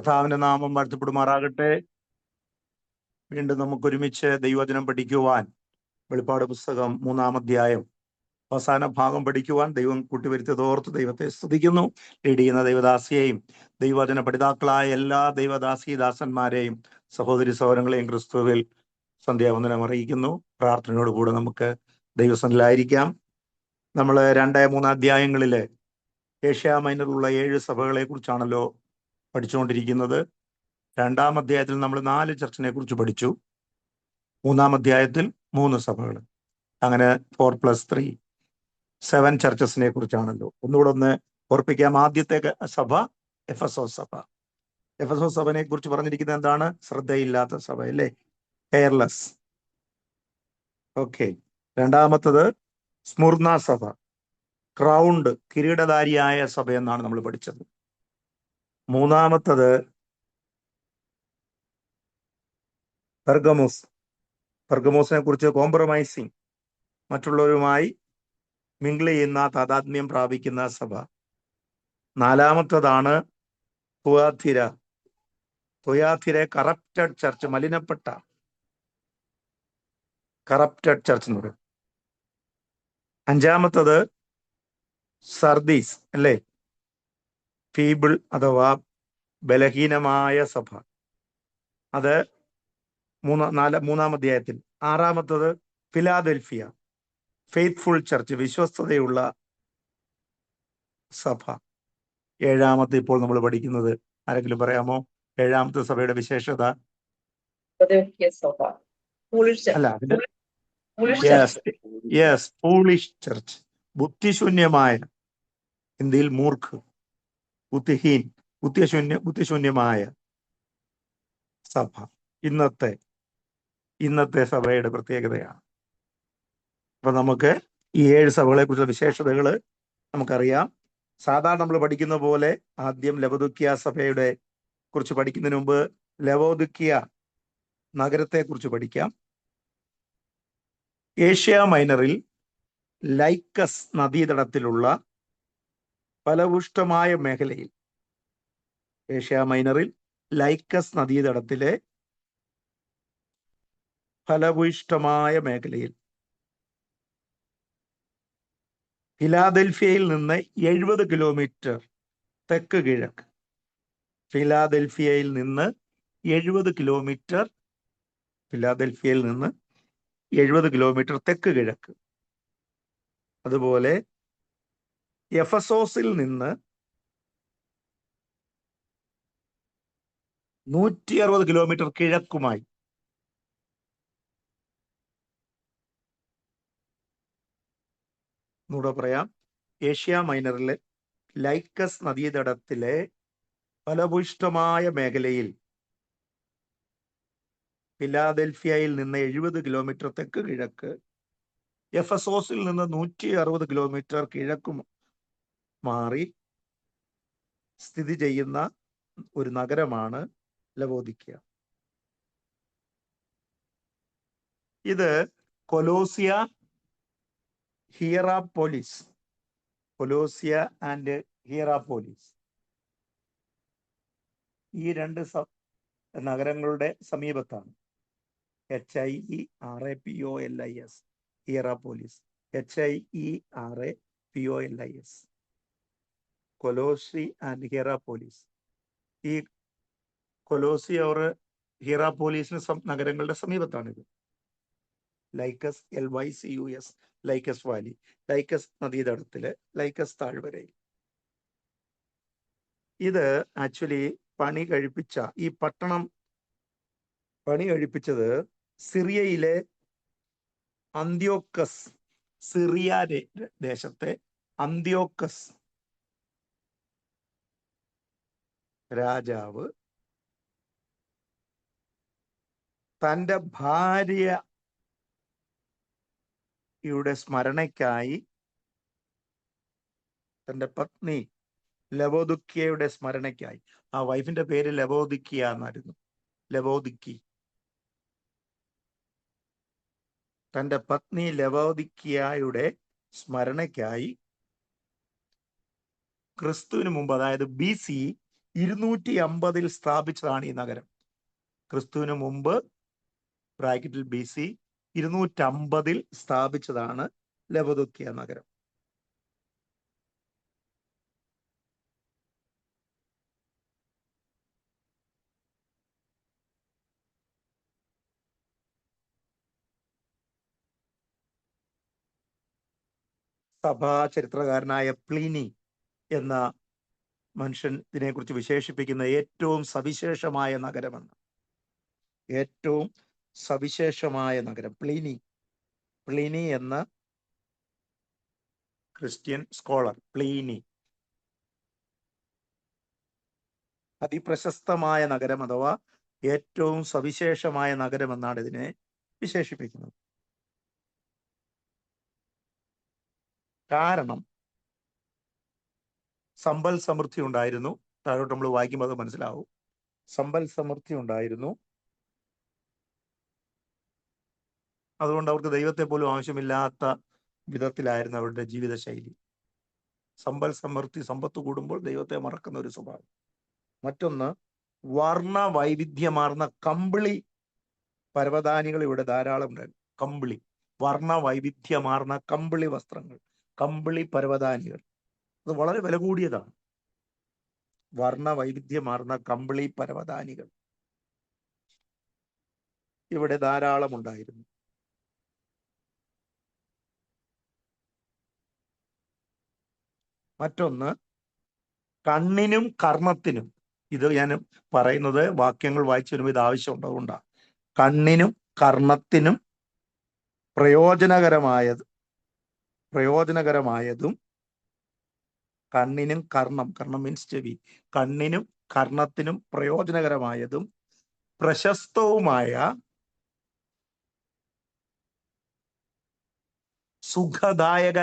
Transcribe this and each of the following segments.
കർത്താവിന്റെ നാമം വാഴ്ത്തപ്പെടുമാറാകട്ടെ. വീണ്ടും നമുക്കൊരുമിച്ച് ദൈവവചനം പഠിക്കുവാൻ വെളിപ്പാട് പുസ്തകം 3-ാം അധ്യായം അവസാന ഭാഗം പഠിക്കുവാൻ ദൈവം കൂട്ടിവരുത്തിയതോർത്ത് ദൈവത്തെ സ്തുതിക്കുന്നു. ലീഡ് ചെയ്യുന്ന ദൈവദാസിയെയും ദൈവവചന പഠിതാക്കളായ എല്ലാ ദൈവദാസീദാസന്മാരെയും സഹോദരി സഹോദരങ്ങളെയും ക്രിസ്തുവിൽ സന്ധ്യാവന്ദനം അറിയിക്കുന്നു. പ്രാർത്ഥനയോടുകൂടെ നമുക്ക് ദൈവസന്നിധിയിലായിരിക്കാം. നമ്മൾ 2-3 അധ്യായങ്ങളിലെ ഏഷ്യ മൈനറിലുള്ള 7 സഭകളെ കുറിച്ചാണല്ലോ പഠിച്ചുകൊണ്ടിരിക്കുന്നത്. 2-ാം അധ്യായത്തിൽ നമ്മൾ 4 ചർച്ചിനെ കുറിച്ച് പഠിച്ചു. 3-ാം അധ്യായത്തിൽ 3 സഭകൾ. അങ്ങനെ 4+3 7 ചർച്ചസിനെ കുറിച്ചാണല്ലോ. ഒന്നുകൂടെ ഒന്ന് ഓർപ്പിക്കാം. ആദ്യത്തെ സഭ എഫെസോസ് സഭ. എഫെസോസ് സഭനെ കുറിച്ച് പറഞ്ഞിരിക്കുന്നത് എന്താണ്? ശ്രദ്ധയില്ലാത്ത സഭ, അല്ലേ? കെയർലെസ്. ഓക്കെ. രണ്ടാമത്തത് സ്മുർണ സഭ, ക്രൗണ്ട്, കിരീടധാരിയായ സഭ എന്നാണ് നമ്മൾ പഠിച്ചത്. മൂന്നാമത്തത് പെർഗമോസ്. പെർഗമോസിനെ കുറിച്ച് കോംപ്രമൈസിങ്, മറ്റുള്ളവരുമായി മിങ്കിൾ ചെയ്യുന്ന, താതാത്മ്യം പ്രാപിക്കുന്ന സഭ. 4-മത്തതാണ് തുയാഥിര. തുയാഥിര കറപ്റ്റഡ് ചർച്ച്, മലിനപ്പെട്ട കറപ്റ്റഡ് ചർച്ച് എന്ന് പറയും. 5-മത്തത് സർദീസ്, അല്ലേ? ഫീബിൾ അഥവാ ബലഹീനമായ സഭ. അത് 3-ാം അധ്യായത്തിൽ. 6-മത്തത് ഫിലാദൽഫിയ, ഫെയ്ത്ത്ഫുൾ ചർച്ച്, വിശ്വസ്തതയുള്ള സഭ. 7-മത്തെ ഇപ്പോൾ നമ്മൾ പഠിക്കുന്നത് ആരെങ്കിലും പറയാമോ? 7-മത്തെ സഭയുടെ വിശേഷത അല്ല, അതിന്റെ ഫൂളിഷ് ചർച്ച്, ബുദ്ധിശൂന്യമായ, ഹിന്ദിയിൽ മൂർഖ്, ബുദ്ധിഹീൻ, ബുദ്ധിശൂന്യമായ സഭ ഇന്നത്തെ സഭയുടെ പ്രത്യേകതയാണ്. അപ്പൊ നമുക്ക് ഈ 7 സഭകളെ കുറിച്ചുള്ള വിശേഷതകൾ നമുക്കറിയാം. സാധാരണ നമ്മൾ പഠിക്കുന്ന പോലെ ആദ്യം ലവോദിക്കിയ സഭയുടെ കുറിച്ച് പഠിക്കുന്നതിന് മുമ്പ് ലവോദിക്കിയ നഗരത്തെ കുറിച്ച് പഠിക്കാം. ഏഷ്യ മൈനറിൽ ലൈക്കസ് നദീതടത്തിലുള്ള ഫലപുഷ്ടമായ മേഖലയിൽ, ഏഷ്യ മൈനറിൽ ലൈക്കസ് നദീതടത്തിലെ ഫലഭൂയിഷ്ടമായ മേഖലയിൽ ഫിലാദൽഫിയയിൽ നിന്ന് 70 കിലോമീറ്റർ തെക്ക് കിഴക്ക്. ഫിലാദൽഫിയയിൽ നിന്ന് 70 കിലോമീറ്റർ, ഫിലാദൽഫിയയിൽ നിന്ന് 70 കിലോമീറ്റർ തെക്ക് കിഴക്ക്. അതുപോലെ എഫസോസിൽ നിന്ന് 160 കിലോമീറ്റർ കിഴക്കുമായി. എന്നൂടെ പറയാം. ഏഷ്യ മൈനറിലെ ലൈക്കസ് നദീതടത്തിലെ ഫലഭൂയിഷ്ടമായ മേഖലയിൽ ഫിലാദൽഫിയയിൽ നിന്ന് 70 കിലോമീറ്റർ തെക്ക് കിഴക്ക്, എഫസോസിൽ നിന്ന് 160 കിലോമീറ്റർ കിഴക്ക് മാറി സ്ഥിതി ചെയ്യുന്ന ഒരു നഗരമാണ് ലവോദിക്കിയ. ഇത് കൊലോസിയ, ഹിയറാപോലിസ്, കൊലോസിയ ആൻഡ് ഹിയറാപോലിസ്, ഈ 2 നഗരങ്ങളുടെ സമീപത്താണ്. HIERAPOLIS, Hierapolis. HIERAPOLIS, Colossae and Hierapolis. ഈ കൊലോസി ഓർ ഹിയറാപോലിസിന് നഗരങ്ങളുടെ സമീപത്താണിത്. ലൈക്കസ്, LYCUS, ലൈക്കസ് വാലി, ലൈക്കസ് നദീതടത്തില്, ലൈക്കസ് താഴ്വരയിൽ. ഇത് ആക്ച്വലി ഈ പട്ടണം പണി കഴിപ്പിച്ചത് സിറിയയിലെ അന്ത്യോക്കസ്, സിറിയ ദേശത്തെ അന്ത്യോക്കസ് രാജാവ് തൻ്റെ ഭാര്യയുടെ സ്മരണയ്ക്കായി, തൻ്റെ പത്നി ലവോദിക്കിയയുടെ സ്മരണയ്ക്കായി, ആ വൈഫിന്റെ പേര് ലവോദിക്കിയ എന്നായിരുന്നു, ലവോദിക്കി. തൻ്റെ പത്നി ലവോദിക്കിയയുടെ സ്മരണയ്ക്കായി ക്രിസ്തുവിന് മുമ്പ്, അതായത് BC 250 സ്ഥാപിച്ചതാണ് ഈ നഗരം. ക്രിസ്തുവിന് മുമ്പ് ബ്രാക്കറ്റിൽ BC 250 സ്ഥാപിച്ചതാണ് ലവദുക്യ നഗരം. സഭാ ചരിത്രകാരനായ പ്ലീനി എന്ന മനുഷ്യൻ ഇതിനെക്കുറിച്ച് വിശേഷിപ്പിക്കുന്ന ഏറ്റവും സവിശേഷമായ നഗരമെന്ന്. ഏറ്റവും സവിശേഷമായ നഗരം പ്ലീനി എന്ന ക്രിസ്ത്യൻ സ്കോളർ പ്ലീനി അതിപ്രശസ്തമായ നഗരം അഥവാ ഏറ്റവും സവിശേഷമായ നഗരം എന്നാണ് ഇതിനെ വിശേഷിപ്പിക്കുന്നത്. കാരണം സമ്പൽ സമൃദ്ധി ഉണ്ടായിരുന്നു. താഴോട്ട് നമ്മൾ വായിക്കുമ്പോൾ അത് മനസ്സിലാവും. സമ്പൽ സമൃദ്ധി ഉണ്ടായിരുന്നു. അതുകൊണ്ട് അവർക്ക് ദൈവത്തെ പോലും ആവശ്യമില്ലാത്ത വിധത്തിലായിരുന്നു അവരുടെ ജീവിതശൈലി. സമ്പൽ സമൃദ്ധി, സമ്പത്ത് കൂടുമ്പോൾ ദൈവത്തെ മറക്കുന്ന ഒരു സ്വഭാവം. മറ്റൊന്ന്, വർണ്ണ വൈവിധ്യമാർന്ന കമ്പിളി പരവതാനികൾ ഇവിടെ ധാരാളം ഉണ്ടായിരുന്നു. കമ്പിളി, വർണ്ണ വൈവിധ്യമാർന്ന കമ്പിളി വസ്ത്രങ്ങൾ, കമ്പിളി പരവതാനികൾ, അത് വളരെ വില കൂടിയതാണ്. വർണ്ണ വൈവിധ്യമാർന്ന കമ്പിളി പരവതാനികൾ ഇവിടെ ധാരാളം ഉണ്ടായിരുന്നു. മറ്റൊന്ന്, കണ്ണിനും കർണത്തിനും, ഇത് ഞാൻ പറയുന്നത് വാക്യങ്ങൾ വായിച്ചു വരുമ്പോൾ ഇത് ആവശ്യമുണ്ട്, അതുകൊണ്ടാണ്. കണ്ണിനും കർണത്തിനും പ്രയോജനകരമായതും കണ്ണിനും കർണം മീൻസ് ചെവി, കണ്ണിനും കർണത്തിനും പ്രയോജനകരമായതും പ്രശസ്തവുമായ സുഖദായക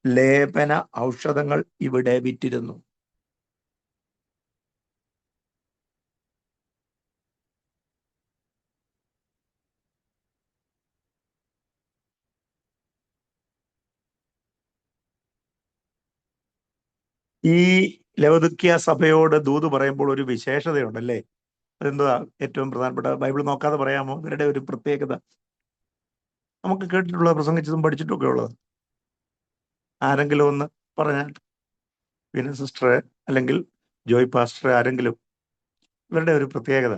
ലേപന ഔഷധങ്ങൾ ഇവിടെ വിറ്റിരുന്നു. ഈ ലവദുക്യ സഭയോട് ദൂത് പറയുമ്പോൾ ഒരു വിശേഷതയുണ്ടല്ലേ? അതെന്താ ഏറ്റവും പ്രധാനപ്പെട്ട? ബൈബിൾ നോക്കാതെ പറയാമോ ഇവരുടെ ഒരു പ്രത്യേകത? നമുക്ക് കേട്ടിട്ടുള്ള, പ്രസംഗിച്ചതും പഠിച്ചിട്ടൊക്കെ ഉള്ളത് ആരെങ്കിലും ഒന്ന് പറഞ്ഞാൽ, വിന സിസ്റ്റർ അല്ലെങ്കിൽ ജോയ് പാസ്റ്റർ, ആരെങ്കിലും ഇവരുടെ ഒരു പ്രത്യേകത?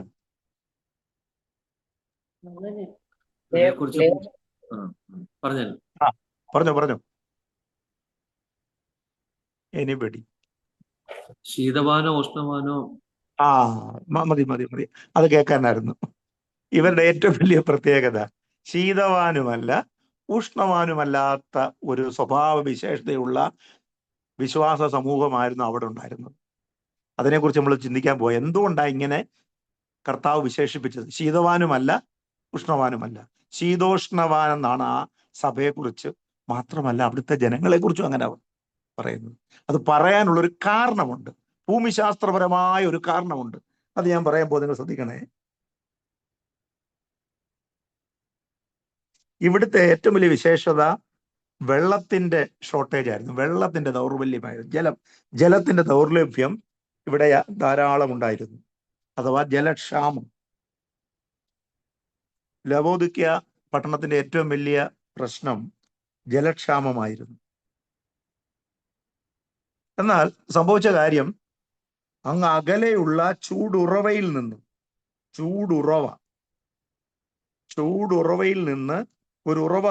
പറഞ്ഞോ. എനിബഡി? ശീതവാനോ ഉഷ്ണവാനോ? മതി, അത് കേൾക്കാനായിരുന്നു. ഇവരുടെ ഏറ്റവും വലിയ പ്രത്യേകത ശീതവാനുമല്ല ഉഷ്ണവാനുമല്ലാത്ത ഒരു സ്വഭാവ വിശേഷതയുള്ള വിശ്വാസ സമൂഹമായിരുന്നു അവിടെ ഉണ്ടായിരുന്നത്. അതിനെക്കുറിച്ച് നമ്മൾ ചിന്തിക്കാൻ പോയി. എന്തുകൊണ്ടാണ് ഇങ്ങനെ കർത്താവ് വിശേഷിപ്പിച്ചത്? ശീതവാനുമല്ല ഉഷ്ണവാനുമല്ല, ശീതോഷ്ണവാൻ എന്നാണ് ആ സഭയെക്കുറിച്ച്, മാത്രമല്ല അവിടുത്തെ ജനങ്ങളെ കുറിച്ചും അങ്ങനെ പറയുന്നത്. അത് പറയാനുള്ളൊരു കാരണമുണ്ട്, ഭൂമിശാസ്ത്രപരമായ ഒരു കാരണമുണ്ട്. അത് ഞാൻ പറയുമ്പോൾ നിങ്ങൾ ശ്രദ്ധിക്കണേ. ഇവിടുത്തെ ഏറ്റവും വലിയ വിശേഷത വെള്ളത്തിന്റെ ഷോർട്ടേജ് ആയിരുന്നു, വെള്ളത്തിന്റെ ദൗർബല്യമായിരുന്നു. ജലത്തിന്റെ ദൗർലഭ്യം ഇവിടെ ധാരാളം ഉണ്ടായിരുന്നു, അഥവാ ജലക്ഷാമം. ലവോദിക്യ പട്ടണത്തിന്റെ ഏറ്റവും വലിയ പ്രശ്നം ജലക്ഷാമമായിരുന്നു. എന്നാൽ സംഭവിച്ച കാര്യം, അങ്ങ് അകലെയുള്ള ചൂടുറവയിൽ നിന്ന് ഒരു ഉറവ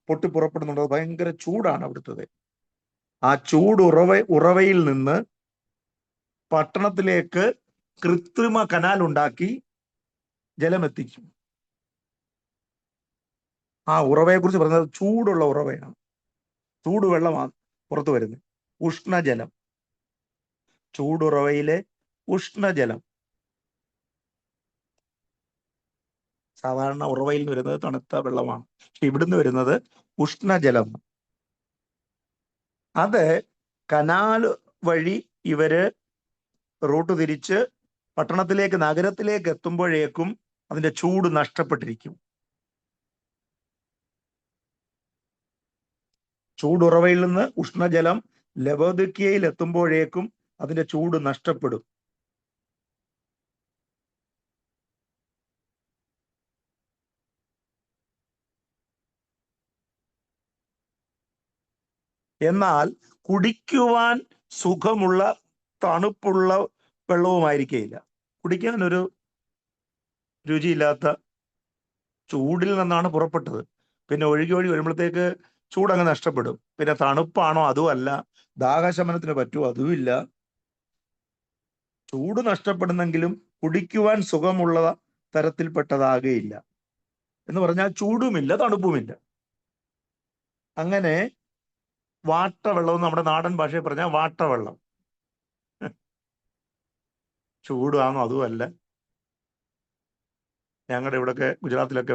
പൊട്ടിപ്പുറപ്പെടുന്നുണ്ട്. ഭയങ്കര ചൂടാണ് അവിടുത്തത്. ആ ഉറവയിൽ നിന്ന് പട്ടണത്തിലേക്ക് കൃത്രിമ കനാൽ ഉണ്ടാക്കി ജലമെത്തിക്കും. ആ ഉറവയെ കുറിച്ച് പറഞ്ഞത് ചൂടുള്ള ഉറവയാണ്, ചൂടുവെള്ളമാണ് പുറത്തു വരുന്നത്. ഉഷ്ണജലം, ചൂടുറവയിലെ ഉഷ്ണജലം. സാധാരണ ഉറവയിൽ നിന്ന് വരുന്നത് തണുത്ത വെള്ളമാണ്, പക്ഷെ ഇവിടുന്ന് വരുന്നത് ഉഷ്ണജലം. അത് കനാൽ വഴി ഇവര് റൂട്ട് തിരിച്ച് നഗരത്തിലേക്ക് എത്തുമ്പോഴേക്കും അതിന്റെ ചൂട് നഷ്ടപ്പെട്ടിരിക്കും. ചൂടുറവയിൽ നിന്ന് ഉഷ്ണജലം ലവോദിക്കയിൽ എത്തുമ്പോഴേക്കും അതിന്റെ ചൂട് നഷ്ടപ്പെടും. എന്നാൽ കുടിക്കുവാൻ സുഖമുള്ള തണുപ്പുള്ള വെള്ളവുമായിരിക്കില്ല. കുടിക്കാൻ ഒരു രുചിയില്ലാത്ത ചൂടിൽ നിന്നാണ് പുറപ്പെട്ടത്. പിന്നെ ഒഴുകി വരുമ്പോഴത്തേക്ക് ചൂടങ്ങ് നഷ്ടപ്പെടും. പിന്നെ തണുപ്പാണോ അതുമല്ല, ദാഹശമനത്തിന് പറ്റുമോ അതുമില്ല. ചൂട് നഷ്ടപ്പെടുന്നെങ്കിലും കുടിക്കുവാൻ സുഖമുള്ള തരത്തിൽപ്പെട്ടതാകുകയില്ല. എന്ന് പറഞ്ഞാൽ ചൂടുമില്ല തണുപ്പുമില്ല. അങ്ങനെ വാട്ടവെള്ളം, നമ്മുടെ നാടൻ ഭാഷയിൽ പറഞ്ഞാൽ വാട്ടവെള്ളം. ചൂടാണോ അതുമല്ല. ഞങ്ങളുടെ ഇവിടെയൊക്കെ ഗുജറാത്തിലൊക്കെ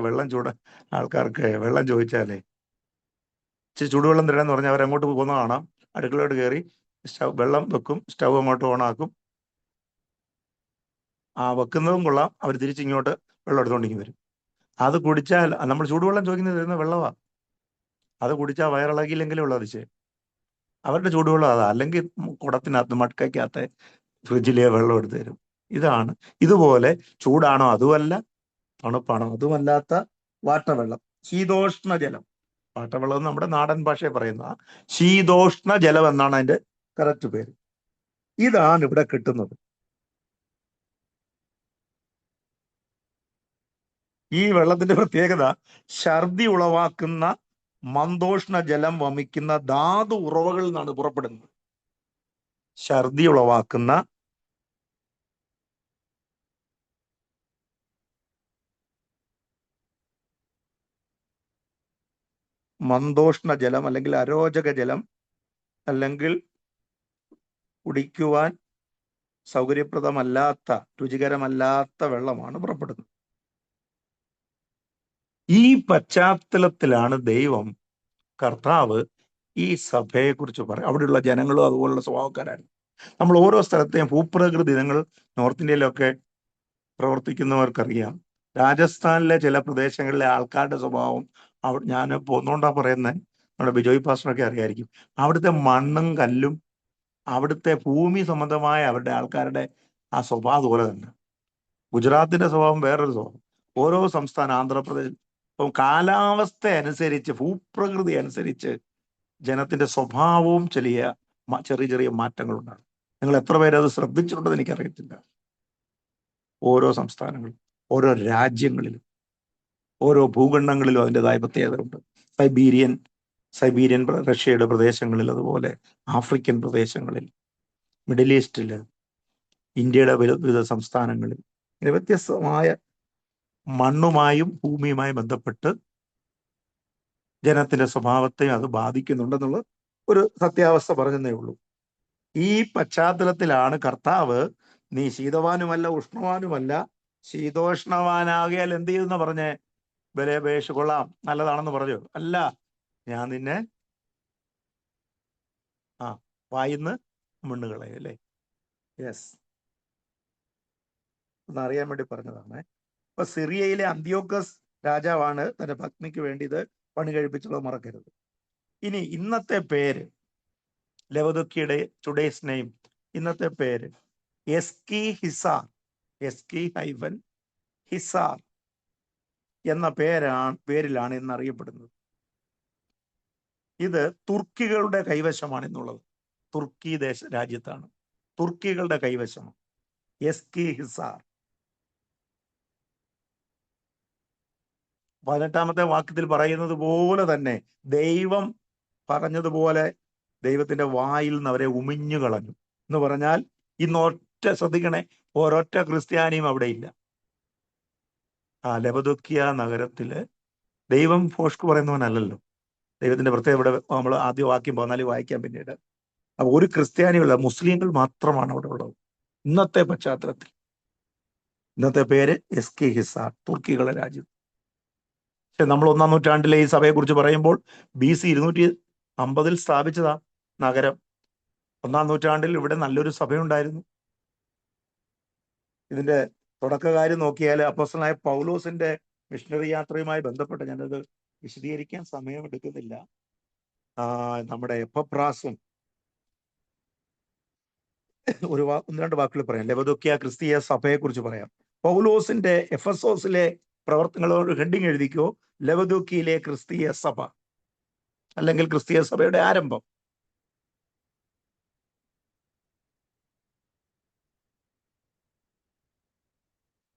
ആൾക്കാർക്ക് വെള്ളം ചോദിച്ചാലേ ഇച്ചിരി ചൂടുവെള്ളം തരാന്ന് പറഞ്ഞാൽ അവരങ്ങോട്ട് പോകുന്ന കാണാം. അടുക്കളയോട് കയറി വെള്ളം വെക്കും, സ്റ്റൗ അങ്ങോട്ട് ഓണാക്കും. വെക്കുന്നതും കൊള്ളാം, അവർ തിരിച്ചിങ്ങോട്ട് വെള്ളം എടുത്തോണ്ടിങ്ങി വരും. അത് കുടിച്ചാൽ, നമ്മൾ ചൂടുവെള്ളം ചോദിക്കുന്നത് തരുന്ന വെള്ളമാണ്, അത് കുടിച്ചാൽ വയറിളകിയില്ലെങ്കിലും ഉള്ള അതിശയം. അവരുടെ ചൂടുവെള്ളം അതാ. അല്ലെങ്കിൽ കുടത്തിനകത്ത് മട്കയ്ക്കകത്ത് ഫ്രിഡ്ജിലെ വെള്ളം എടുത്ത് തരും. ഇതുപോലെ ചൂടാണോ അതുമല്ല, തണുപ്പാണോ അതുമല്ലാത്ത വാട്ടവെള്ളം, ശീതോഷ്ണ ജലം. വാട്ടവെള്ളം നമ്മുടെ നാടൻ ഭാഷയെ പറയുന്ന ശീതോഷ്ണ ജലം എന്നാണ് അതിന്റെ കറക്റ്റ് പേര്. ഇതാണ് ഇവിടെ കിട്ടുന്നത്. ഈ വെള്ളത്തിന്റെ പ്രത്യേകത, ഛർദി ഉളവാക്കുന്ന മന്ദോഷ്ണ ജലം വമിക്കുന്ന ധാതു ഉറവകളിൽ നിന്നാണ് പുറപ്പെടുന്നത്. ഛർദി ഉളവാക്കുന്ന മന്ദോഷ്ണ ജലം അല്ലെങ്കിൽ അരോചക ജലം, അല്ലെങ്കിൽ കുടിക്കുവാൻ സൗകര്യപ്രദമല്ലാത്ത, രുചികരമല്ലാത്ത വെള്ളമാണ് പുറപ്പെടുന്നത്. ഈ പശ്ചാത്തലത്തിലാണ് കർത്താവ് ഈ സഭയെ കുറിച്ച് പറയും. അവിടെയുള്ള ജനങ്ങളും അതുപോലുള്ള സ്വഭാവക്കാരാണ്. നമ്മൾ ഓരോ സ്ഥലത്തെയും ഭൂപ്രകൃതി, നിങ്ങൾ നോർത്ത് ഇന്ത്യയിലൊക്കെ പ്രവർത്തിക്കുന്നവർക്കറിയാം. രാജസ്ഥാനിലെ ചില പ്രദേശങ്ങളിലെ ആൾക്കാരുടെ സ്വഭാവം, ഞാൻ പോന്നോണ്ടാ പറയുന്നത്, നമ്മുടെ ബിജോയ് പാസ്റ്ററൊക്കെ അറിയായിരിക്കും. അവിടുത്തെ മണ്ണും കല്ലും അവിടുത്തെ ഭൂമി സംബന്ധമായ അവരുടെ ആൾക്കാരുടെ ആ സ്വഭാവം പോലെ തന്നെ. ഗുജറാത്തിന്റെ സ്വഭാവം വേറൊരു സ്വഭാവം. ഓരോ സംസ്ഥാനം, ആന്ധ്രാപ്രദേശ്, ഇപ്പം കാലാവസ്ഥ അനുസരിച്ച്, ഭൂപ്രകൃതി അനുസരിച്ച് ജനത്തിന്റെ സ്വഭാവവും ചെറിയ ചെറിയ മാറ്റങ്ങളുണ്ടാകും. നിങ്ങൾ എത്ര പേര് അത് ശ്രദ്ധിച്ചിട്ടുണ്ടെന്ന് എനിക്കറിയത്തില്ല. ഓരോ സംസ്ഥാനങ്ങളിലും, ഓരോ രാജ്യങ്ങളിലും, ഓരോ ഭൂഖണ്ഡങ്ങളിലും അതിൻ്റെതായ പ്രത്യേകതയുണ്ട്. സൈബീരിയൻ റഷ്യയുടെ പ്രദേശങ്ങളിൽ, അതുപോലെ ആഫ്രിക്കൻ പ്രദേശങ്ങളിൽ, മിഡിൽ ഈസ്റ്റില്, ഇന്ത്യയുടെ വിവിധ സംസ്ഥാനങ്ങളിൽ, ഇങ്ങനെ വ്യത്യസ്തമായ മണ്ണുമായും ഭൂമിയുമായും ബന്ധപ്പെട്ട് ജനത്തിന്റെ സ്വഭാവത്തെ അത് ബാധിക്കുന്നുണ്ടെന്നുള്ള ഒരു സത്യാവസ്ഥ പറഞ്ഞതേ ഉള്ളൂ. ഈ പശ്ചാത്തലത്തിലാണ് കർത്താവ്, നീ ശീതവാനുമല്ല ഉഷ്ണവാനുമല്ല, ശീതോഷ്ണവാനാകിയാൽ എന്ത് ചെയ്യുന്ന പറഞ്ഞേ, ബലേബേഷ് കൊള്ളാം, നല്ലതാണെന്ന് പറഞ്ഞു. അല്ല, ഞാൻ നിന്നെ വായിന്ന് മണ്ണുകളയും, അല്ലേ? യെസ്, എന്നറിയാൻ വേണ്ടി പറഞ്ഞതാണ്. ഇപ്പൊ സിറിയയിലെ അന്ത്യോക്കസ് രാജാവാണ് തന്റെ പത്നിക്ക് വേണ്ടി ഇത് പണി കഴിപ്പിച്ചുള്ളത്, മറക്കരുത്. ഇനി ഇന്നത്തെ പേര്, ലവദുക്കിയുടെ ടുഡേസ് നെയിം, ഇന്നത്തെ പേര് എസ്കി ഹിസാർ, ഹിസാർ എന്ന പേരിലാണ് ഇന്ന് അറിയപ്പെടുന്നത്. ഇത് തുർക്കികളുടെ കൈവശമാണ് എന്നുള്ളത്. തുർക്കി രാജ്യത്താണ്, തുർക്കികളുടെ കൈവശമാണ് എസ്കി ഹിസാർ. 18-ാമത്തെ വാക്യത്തിൽ പറയുന്നത് പോലെ തന്നെ, ദൈവം പറഞ്ഞതുപോലെ ദൈവത്തിന്റെ വായിൽ നിന്ന് അവരെ ഉമിഞ്ഞു കളഞ്ഞു എന്ന് പറഞ്ഞാൽ, ശ്രദ്ധിക്കണേ, ഒരൊറ്റ ക്രിസ്ത്യാനിയും അവിടെ ഇല്ല. ലവദുക്കിയ നഗരത്തില് ദൈവം ഫോഷ്ക്ക് പറയുന്നവനല്ലല്ലോ. ദൈവത്തിന്റെ പ്രത്യേക ഇവിടെ നമ്മൾ ആദ്യ വാക്യം പോന്നാലും വായിക്കാൻ പിന്നീട്. അപ്പൊ ഒരു ക്രിസ്ത്യാനിയുള്ള, മുസ്ലിങ്ങൾ മാത്രമാണ് അവിടെ ഉള്ളത് ഇന്നത്തെ പശ്ചാത്തലത്തിൽ. ഇന്നത്തെ പേര് എസ്കി ഹിസാർ, തുർക്കികളുടെ രാജ്യം. പക്ഷെ നമ്മൾ 1-ാം നൂറ്റാണ്ടിലെ ഈ സഭയെ കുറിച്ച് പറയുമ്പോൾ BC 250 സ്ഥാപിച്ചതാ നഗരം. 1-ാം നൂറ്റാണ്ടിൽ ഇവിടെ നല്ലൊരു സഭയുണ്ടായിരുന്നു. ഇതിന്റെ തുടക്കകാര്യം നോക്കിയാൽ, അപ്പോസ്തലനായ പൗലോസിന്റെ മിഷണറി യാത്രയുമായി ബന്ധപ്പെട്ട്, ഞാനത് വിശദീകരിക്കാൻ സമയമെടുക്കുന്നില്ല. നമ്മുടെ എപ്പപ്രാസും ഒന്ന് രണ്ട് വാക്കുകൾ പറയാം. ലവദോക്യ ക്രിസ്തീയ സഭയെ കുറിച്ച് പറയാം. പൗലോസിന്റെ എഫെസോസിലെ പ്രവർത്തനങ്ങളോട് ഹെഡിങ് എഴുതിക്കോ, ലവദോക്യയിലെ ക്രിസ്തീയ സഭ അല്ലെങ്കിൽ ക്രിസ്തീയ സഭയുടെ ആരംഭം.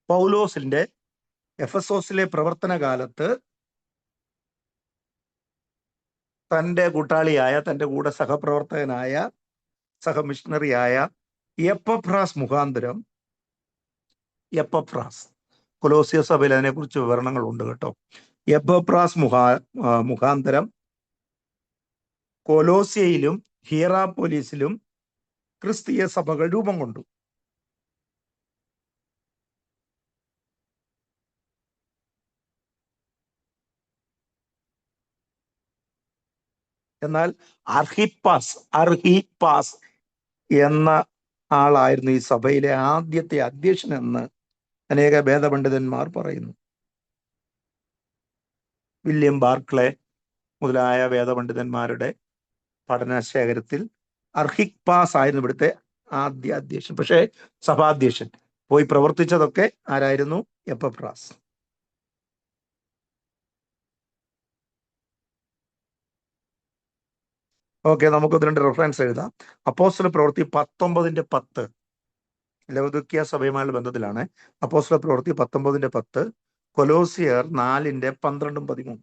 പൗലോസിന്റെ എഫെസോസിലെ പ്രവർത്തന കാലത്ത് തന്റെ കൂട്ടാളിയായ, തന്റെ കൂടെ സഹപ്രവർത്തകനായ, സഹമിഷണറിയായ എപ്പഫ്രാസ് മുഖാന്തരം, എപ്പഫ്രാസ് കൊലോസിയ സഭയിൽ അതിനെക്കുറിച്ച് വിവരണങ്ങളുണ്ട് കേട്ടോ. എപ്പഫ്രാസ് മുഖാന്തരം കൊലോസിയയിലും ഹിയറാപോലിസിലും ക്രിസ്തീയ സഭകൾ രൂപം കൊണ്ടു. എന്നാൽ അർഹിപ്പാസ് എന്ന ആളായിരുന്നു ഈ സഭയിലെ ആദ്യത്തെ അധ്യക്ഷൻ എന്ന് അനേക വേദപണ്ഡിതന്മാർ പറയുന്നു. വില്യം ബാർക്ലെ മുതലായ വേദപണ്ഡിതന്മാരുടെ പഠനശേഖരത്തിൽ അർഹിപ്പാസ് ആയിരുന്നു ഇവിടുത്തെ ആദ്യ അധ്യക്ഷൻ. പക്ഷേ സഭാധ്യക്ഷൻ പോയി പ്രവർത്തിച്ചതൊക്കെ ആരായിരുന്നു? എപ്പഫ്രാസ്. ഓക്കെ, നമുക്ക് രണ്ട് റെഫറൻസ് എഴുതാം. അപ്പോസ്തല പ്രവൃത്തി 19:10 ലവദോക്യ സഭയുമായുള്ള ബന്ധത്തിലാണ്. അപ്പോസ്തല പ്രവൃത്തി 19:10, കൊലോസിയർ 4:12-13,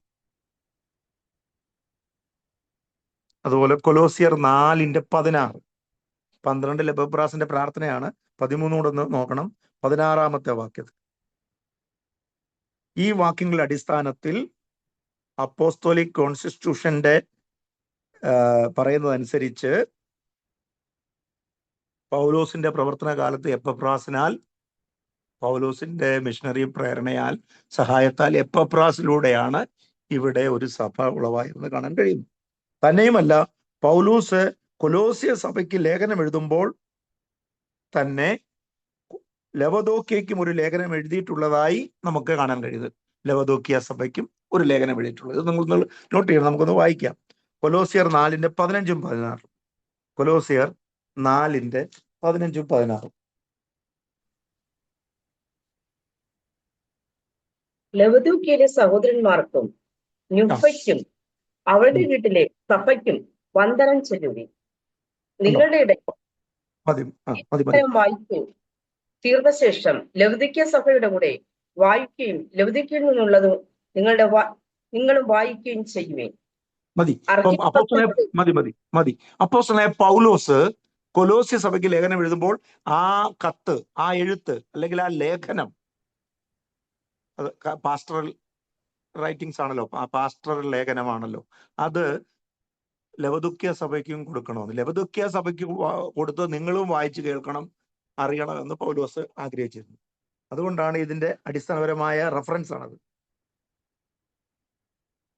അതുപോലെ കൊലോസിയർ 4:16. 12 എപ്പഫ്രാസിന്റെ പ്രാർത്ഥനയാണ്. 13 കൂടെ ഒന്ന് നോക്കണം, 16-ാമത്തെ വാക്യത്തിൽ. ഈ വാക്യങ്ങളുടെ അടിസ്ഥാനത്തിൽ അപ്പോസ്തോലിക് കോൺസ്റ്റിറ്റ്യൂഷന്റെ പറയുന്നതനുസരിച്ച് പൗലോസിന്റെ പ്രവർത്തന കാലത്ത് എപ്പഫ്രാസിനാൽ, പൗലോസിന്റെ മിഷണറി പ്രേരണയാൽ, സഹായത്താൽ എപ്പഫ്രാസിലൂടെയാണ് ഇവിടെ ഒരു സഭ ഉളവായിരുന്നത് കാണാൻ കഴിയുന്നു. തന്നെയുമല്ല, പൗലോസ് കൊലോസ്യ സഭയ്ക്ക് ലേഖനം എഴുതുമ്പോൾ തന്നെ ലവദോക്യയ്ക്കും ഒരു ലേഖനം എഴുതിയിട്ടുള്ളതായി നമുക്ക് കാണാൻ കഴിയുന്നത്. ലവദോക്യ സഭയ്ക്കും ഒരു ലേഖനം എഴുതിയിട്ടുള്ളത്. ഇത് നിങ്ങൾ നോട്ട് ചെയ്യണം, നമുക്കൊന്ന് വായിക്കാം. കൊലോസിയർ 4:15-16. കൊലോസിയർ 4:15-16. ലവദോക്യയിലെ സഹോദരന്മാർക്കും ന്യുഫയ്ക്കും അവളുടെ വീട്ടിലെ സഭയ്ക്കും വന്ദനം ചെല്ലുവിൻ. നിങ്ങളുടെ ഇടയിൽ വായിക്കുകയും തീർന്ന ശേഷം ലവദോക്യ സഭയുടെ കൂടെ വായിക്കുകയും ലവദോക്യയിൽ നിന്നുള്ളതും നിങ്ങളും വായിക്കുകയും ചെയ്യുവേൻ. മതി. അപ്പോസ്തലനായ പൗലോസ് കൊലോസ്യ സഭയ്ക്ക് ലേഖനം എഴുതുമ്പോൾ ആ കത്ത്, ആ എഴുത്ത് അല്ലെങ്കിൽ ആ ലേഖനം, അത് പാസ്റ്ററൽ റൈറ്റിംഗ്സ് ആണല്ലോ, ആ പാസ്റ്ററൽ ലേഖനമാണല്ലോ, അത് ലവദോക്യ സഭയ്ക്കും കൊടുക്കണമെന്ന്. ലവദോക്യ സഭയ്ക്ക് കൊടുത്ത് നിങ്ങളും വായിച്ചു കേൾക്കണം, അറിയണം എന്ന് പൗലോസ് ആഗ്രഹിച്ചിരുന്നു. അതുകൊണ്ടാണ് ഇതിന്റെ അടിസ്ഥാനപരമായ റെഫറൻസ് ആണത്.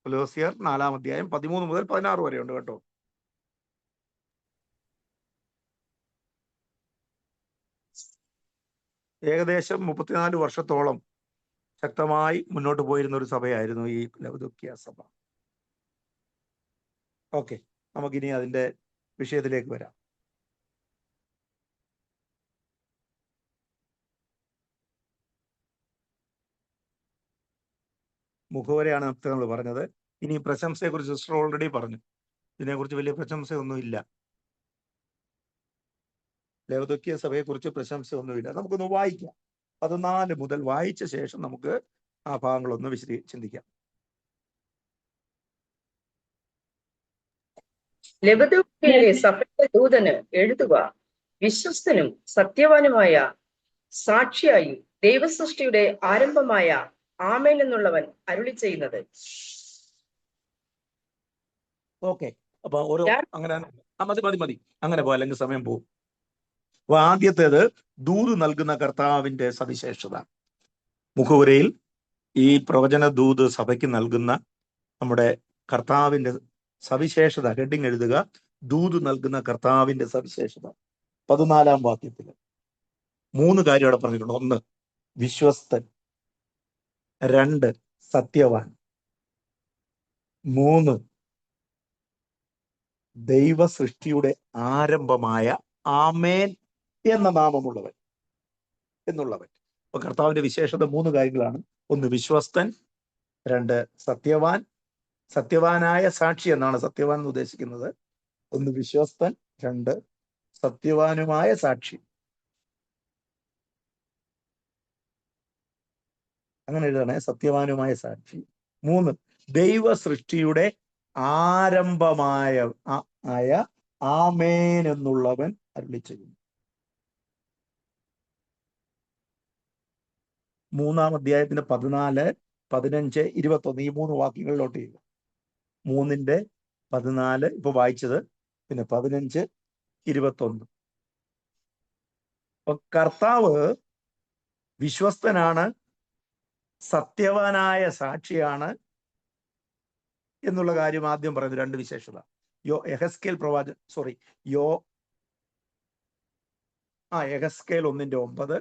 കൊലോസിയർ 4-ാം അധ്യായം 13 മുതൽ 16 വരെ ഉണ്ട് കേട്ടോ. ഏകദേശം 34 വർഷത്തോളം ശക്തമായി മുന്നോട്ട് പോയിരുന്ന ഒരു സഭയായിരുന്നു ഈ ലവദോക്യ സഭ. ഓക്കെ, നമുക്കിനി അതിന്റെ വിഷയത്തിലേക്ക് വരാം. മുഖവരെയാണ് നമ്മൾ പറഞ്ഞത്. ഇനി പ്രശംസയെ കുറിച്ച് സിസ്റ്റർ ഓൾറെഡി പറഞ്ഞു. ഇതിനെക്കുറിച്ച് വലിയ പ്രശംസയൊന്നുമില്ല. ലവദോക്യ സഭയെ കുറിച്ച് പ്രശംസയൊന്നുമില്ല. നമുക്കൊന്ന് വായിക്കാം. 14 മുതൽ വായിച്ച ശേഷം നമുക്ക് ആ ഭാഗങ്ങളൊന്ന് ചിന്തിക്കാം. ലവദോക്യയിലെ സഭയുടെ ദൂതന് എഴുതുക, വിശ്വസ്തനും സത്യവാനുമായ സാക്ഷിയായി ദൈവസൃഷ്ടിയുടെ ആരംഭമായ ആമേൻ എന്നുള്ളവൻ അരുളി ചെയ്യുന്നത്. ഓക്കെ, അപ്പൊ ഓരോ അങ്ങനെ മതി അങ്ങനെ പോ, അല്ലെങ്കിൽ സമയം പോകും. അപ്പൊ ആദ്യത്തേത് ദൂത് നൽകുന്ന കർത്താവിന്റെ സവിശേഷത. മുഖവുരയിൽ ഈ പ്രവചന ദൂത് സഭയ്ക്ക് നൽകുന്ന നമ്മുടെ കർത്താവിന്റെ സവിശേഷത ഹെഡിങ് എഴുതുക, ദൂത് നൽകുന്ന കർത്താവിന്റെ സവിശേഷത. 14-ാം വാക്യത്തിൽ 3 കാര്യം അവിടെ പറഞ്ഞിട്ടുണ്ട്. 1 വിശ്വസ്തൻ, 2 സത്യവാൻ, 3 ദൈവ സൃഷ്ടിയുടെ ആരംഭമായ ആമേൻ എന്ന നാമമുള്ളവൻ എന്നുള്ളവൻ. അപ്പൊ കർത്താവിന്റെ വിശേഷത 3 കാര്യങ്ങളാണ്. 1 വിശ്വസ്തൻ, 2 സത്യവാൻ, സത്യവാനായ സാക്ഷി എന്നാണ് സത്യവാൻ എന്ന് ഉദ്ദേശിക്കുന്നത്. 1 വിശ്വസ്തൻ, 2 സത്യവാനുമായ സാക്ഷി. അങ്ങനെ എഴുതണേ, സത്യവാനുമായ സാക്ഷി. 3 ദൈവ സൃഷ്ടിയുടെ ആരംഭമായ ആമേൻ എന്നുള്ളവൻ അരുളിച്ചെയ്യുന്നു. 3-ാം അധ്യായത്തിന്റെ 14, 15, 21 ഈ 3 വാക്യങ്ങളിലോട്ട് ചെയ്യുക. 3-ന്റെ 14 ഇപ്പൊ വായിച്ചത്, പിന്നെ 15, 21. അപ്പൊ കർത്താവ് വിശ്വസ്തനാണ്, സത്യവാനായ സാക്ഷിയാണ് എന്നുള്ള കാര്യം ആദ്യം പറയുന്നത്. 2 വിശേഷത. യെഹെസ്കേൽ പ്രവാചകൻ യെഹെസ്കേൽ 1:9,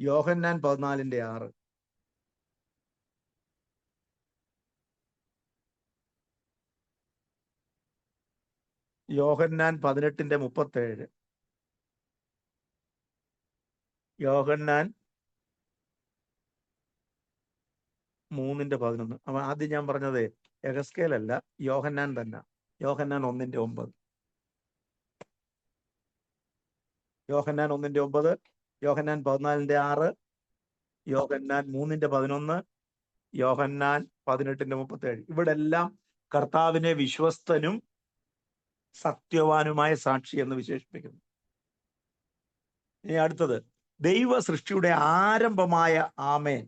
യോഹന്നാൻ 14:6, യോഹന്നാൻ 18:37, യോഹന്നാൻ 3:11. അപ്പൊ ആദ്യം ഞാൻ പറഞ്ഞത് യെഹെസ്കേൽ അല്ല, യോഹന്നാൻ തന്നെ. യോഹന്നാൻ 1:9, യോഹന്നാൻ 1:9, യോഹന്നാൻ 14:6, യോഹന്നാൻ 3:11, യോഹന്നാൻ 18:37. ഇവിടെ എല്ലാം കർത്താവിനെ വിശ്വസ്തനും സത്യവാനുമായ സാക്ഷി എന്ന് വിശേഷിപ്പിക്കുന്നു. ഇനി അടുത്തത് ദൈവ സൃഷ്ടിയുടെ ആരംഭമായ ആമേൻ.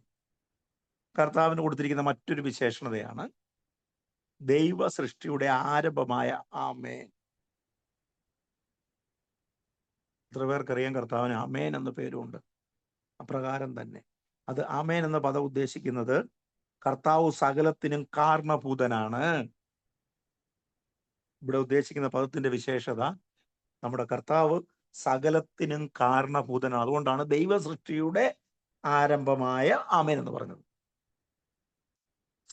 കർത്താവിന് കൊടുത്തിരിക്കുന്ന മറ്റൊരു വിശേഷണതയാണ് ദൈവ സൃഷ്ടിയുടെ ആരംഭമായ ആമേൻ. എത്ര പേർക്കറിയാം കർത്താവിന് ആമേൻ എന്ന പേരുണ്ട്? അപ്രകാരം തന്നെ അത് ആമേൻ എന്ന പദം ഉദ്ദേശിക്കുന്നത് കർത്താവ് സകലത്തിനും കാരണഭൂതനാണ്. ഇവിടെ ഉദ്ദേശിക്കുന്ന പദത്തിന്റെ വിശേഷത നമ്മുടെ കർത്താവ് സകലത്തിനും കാരണഭൂതനാണ്. അതുകൊണ്ടാണ് ദൈവ സൃഷ്ടിയുടെ ആരംഭമായ ആമേൻ എന്ന് പറഞ്ഞത്.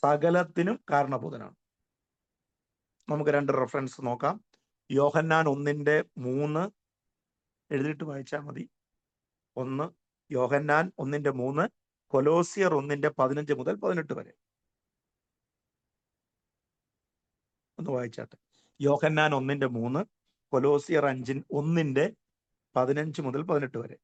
സകലത്തിനും കാരണഭൂതനാണ്. നമുക്ക് 2 റെഫറൻസ് നോക്കാം. യോഹന്നാൻ 1:3 എഴുതിയിട്ട് വായിച്ചാൽ മതി. 1 യോഹന്നാൻ 1:3, കൊലോസിയർ 1:15 മുതൽ 18 വരെ. ഒന്ന് വായിച്ചാട്ടെ. യോഹന്നാൻ 1:3, കൊലോസിയർ 1:15 മുതൽ 18 വരെ.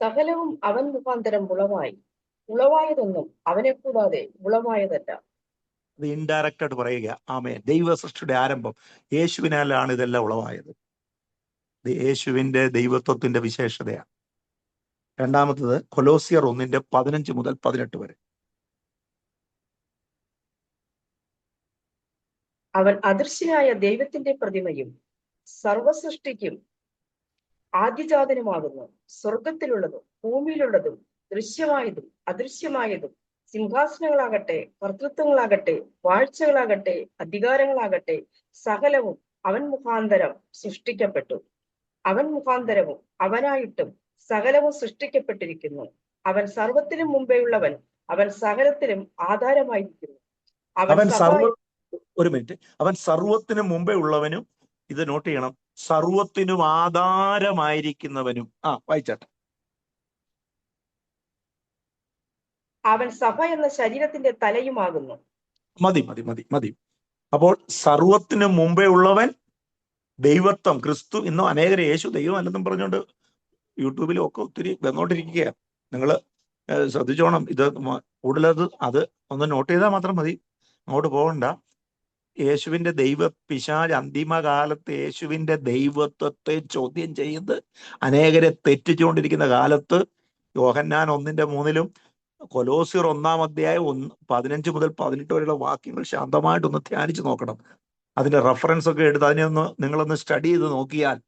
സകലവും അവൻ മുഖാന്തരം ഉളവായി, ഉളവായതൊന്നും അവനെ കൂടാതെ ഉളവായതല്ല. അത് ഇൻഡയറക്റ്റ് ആയിട്ട് പറയുക. ആമേൻ. ദൈവ സൃഷ്ടിയുടെ ആരംഭം യേശുവിനാലാണ് ഇതെല്ലാം ഉളവായത്. യേശുവിന്റെ ദൈവത്വത്തിന്റെ വിശേഷതയാണ്. രണ്ടാമത്തത് കൊലോസിയർ 1:15 മുതൽ 18 വരെ. അവൻ അദൃശ്യനായ ദൈവത്തിന്റെ പ്രതിമയും സർവസൃഷ്ടിക്കും ആദ്യജാതനുമാകുന്നു. സ്വർഗത്തിലുള്ളതും ഭൂമിയിലുള്ളതും ദൃശ്യമായതും അദൃശ്യമായതും, സിംഹാസനങ്ങളാകട്ടെ, കർത്തൃത്വങ്ങളാകട്ടെ, വാഴ്ചകളാകട്ടെ, അധികാരങ്ങളാകട്ടെ, സകലവും അവൻ മുഖാന്തരം സൃഷ്ടിക്കപ്പെട്ടു. അവൻ മുഖാന്തരവും അവനായിട്ടും സകലവും സൃഷ്ടിക്കപ്പെട്ടിരിക്കുന്നു. അവൻ സർവത്തിനും മുമ്പേ ഉള്ളവൻ, അവൻ സകലത്തിനും ആധാരമായിരിക്കുന്നു. അവൻ സർവത്തിനും മുമ്പേ ഉള്ളവനും, ഇത് നോട്ട് ചെയ്യണം, സർവത്തിനും ആധാരമായിരിക്കുന്നവനും. വായിച്ചാട്ടെ. അവൻ സഭ എന്ന ശരീരത്തിന്റെ തലയുമാകുന്നു. മതി. അപ്പോൾ സർവത്തിനും മുമ്പേ ഉള്ളവൻ, ദൈവത്വം, ക്രിസ്തു. ഇന്നും അനേകരെ യേശു ദൈവം അല്ലെന്നും പറഞ്ഞുകൊണ്ട് യൂട്യൂബിലും ഒക്കെ ഒത്തിരി വന്നോണ്ടിരിക്കുക. നിങ്ങൾ ശ്രദ്ധിച്ചോണം. ഇത് കൂടുതലത് അത് ഒന്ന് നോട്ട് ചെയ്താൽ മാത്രം മതി, അങ്ങോട്ട് പോകണ്ട. യേശുവിന്റെ പിശാച് അന്തിമകാലത്ത് യേശുവിന്റെ ദൈവത്വത്തെ ചോദ്യം ചെയ്ത് അനേകരെ തെറ്റിച്ചുകൊണ്ടിരിക്കുന്ന കാലത്ത് യോഹന്നാൻ 1:3 കൊലോസിയർ 1-ാം അധ്യായം 15 മുതൽ 18 വരെയുള്ള വാക്യങ്ങൾ ശാന്തമായിട്ടൊന്ന് ധ്യാനിച്ചു നോക്കണം. അതിന്റെ റെഫറൻസ് ഒക്കെ എടുത്ത് അതിനൊന്ന് നിങ്ങളൊന്ന് സ്റ്റഡി ചെയ്ത് നോക്കിയാൽ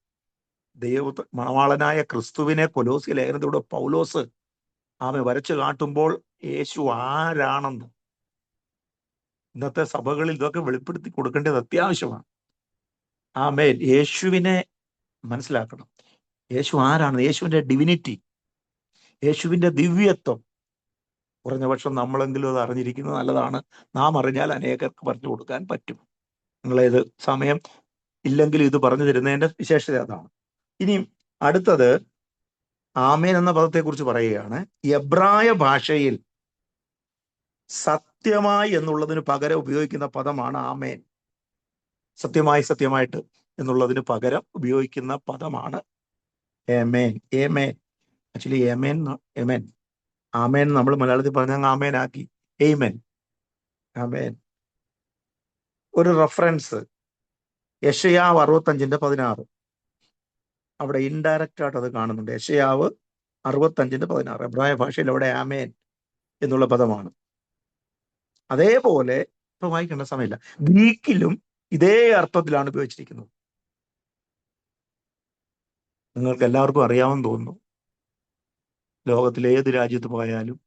മണവാളനായ ക്രിസ്തുവിനെ കൊലോസ്യ ലേഖനത്തിലൂടെ പൗലോസ് വരച്ചു കാട്ടുമ്പോൾ യേശു ആരാണെന്ന് ഇന്നത്തെ സഭകളിൽ ഇതൊക്കെ വെളിപ്പെടുത്തി കൊടുക്കേണ്ടത് അത്യാവശ്യമാണ്. യേശുവിനെ മനസ്സിലാക്കണം. യേശു ആരാണ്? യേശുവിന്റെ ഡിവിനിറ്റി, യേശുവിന്റെ ദിവ്യത്വം കുറഞ്ഞ പക്ഷം നമ്മളെങ്കിലും അത് അറിഞ്ഞിരിക്കുന്നത് നല്ലതാണ്. നാം അറിഞ്ഞാൽ അനേകർക്ക് പറഞ്ഞു കൊടുക്കാൻ പറ്റും. നിങ്ങളേത് സമയം ഇല്ലെങ്കിൽ ഇത് പറഞ്ഞു തരുന്നതിന്റെ വിശേഷത അതാണ്. ഇനിയും അടുത്തത് ആമേൻ എന്ന പദത്തെക്കുറിച്ച് പറയുകയാണ്. എബ്രായ ഭാഷയിൽ സത്യമായി എന്നുള്ളതിന് പകരം ഉപയോഗിക്കുന്ന പദമാണ് ആമേൻ. സത്യമായി, സത്യമായിട്ട് എന്നുള്ളതിന് പകരം ഉപയോഗിക്കുന്ന പദമാണ് amen. Amen actually amen amen ആമേൻ നമ്മൾ മലയാളത്തിൽ പറഞ്ഞാൽ ആമേൻ ആക്കി. എയ്മേൻ, ആമേൻ. ഒരു റെഫറൻസ് യെശയ്യാവ് 65:16. അവിടെ ഇൻഡയറക്റ്റ് ആയിട്ട് അത് കാണുന്നുണ്ട്. യെശയ്യാവ് 65:16 എബ്രായ ഭാഷയിൽ അവിടെ ആമേൻ എന്നുള്ള പദമാണ്. അതേപോലെ ഇപ്പൊ വായിക്കേണ്ട സമയമില്ല, ഗ്രീക്കിലും ഇതേ അർത്ഥത്തിലാണ് ഉപയോഗിച്ചിരിക്കുന്നത്. നിങ്ങൾക്ക് എല്ലാവർക്കും അറിയാമെന്ന് തോന്നുന്നു. ലോകത്തിലെ ഏത് രാജ്യത്ത് പോയാലും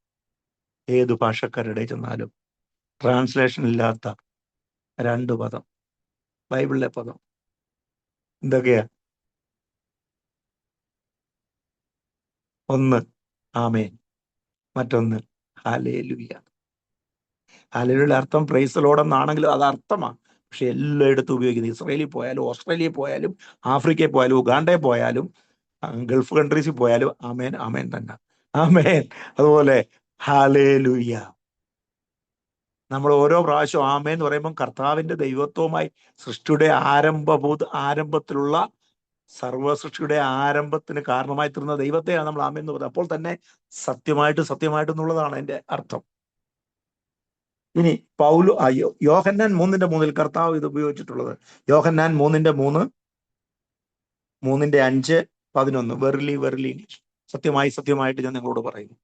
ഏത് ഭാഷക്കാരുടെ ചെന്നാലും ട്രാൻസ്ലേഷൻ ഇല്ലാത്ത 2 പദം, ബൈബിളിലെ പദം എന്തൊക്കെയാ? ഒന്ന് ആമേൻ, മറ്റൊന്ന് ഹല്ലേലൂയ. ഹല്ലേലൂയയുടെ അർത്ഥം പ്രൈസ് ദി ലോർഡ് എന്നാണെങ്കിലും അത് അർത്ഥമാണ്. പക്ഷെ എല്ലായിടത്തും ഉപയോഗിക്കുന്നത്, ഇസ്രായേലിൽ പോയാലും ഓസ്ട്രേലിയയിൽ പോയാലും ആഫ്രിക്കയിൽ പോയാലും ഉഗാണ്ടയിൽ പോയാലും ഗൾഫ് കൺട്രീസിൽ പോയാലും ആമേൻ ആമേൻ തന്നെ, ആമേൻ. അതുപോലെ ഹല്ലേലൂയ. നമ്മൾ ഓരോ പ്രാവശ്യം ആമേൻ എന്ന് പറയുമ്പോൾ കർത്താവിന്റെ ദൈവത്വവുമായി സൃഷ്ടിയുടെ ആരംഭത്തിലുള്ള സർവ്വസൃഷ്ടിയുടെ ആരംഭത്തിന് കാരണമായി തീർന്ന ദൈവത്തെയാണ് നമ്മൾ ആമേൻ എന്ന് പറയുന്നത്. അപ്പോൾ തന്നെ സത്യമായിട്ട് എന്നുള്ളതാണ് അതിന്റെ അർത്ഥം. ഇനി യോഹന്നാൻ 3:3 കർത്താവ് ഇത് ഉപയോഗിച്ചിട്ടുള്ളത്. യോഹന്നാൻ 3:3, 3:5, 11 വെർലി വെർലി ഇംഗ്ലീഷ്, സത്യമായിട്ട് ഞാൻ നിങ്ങളോട് പറയുന്നു.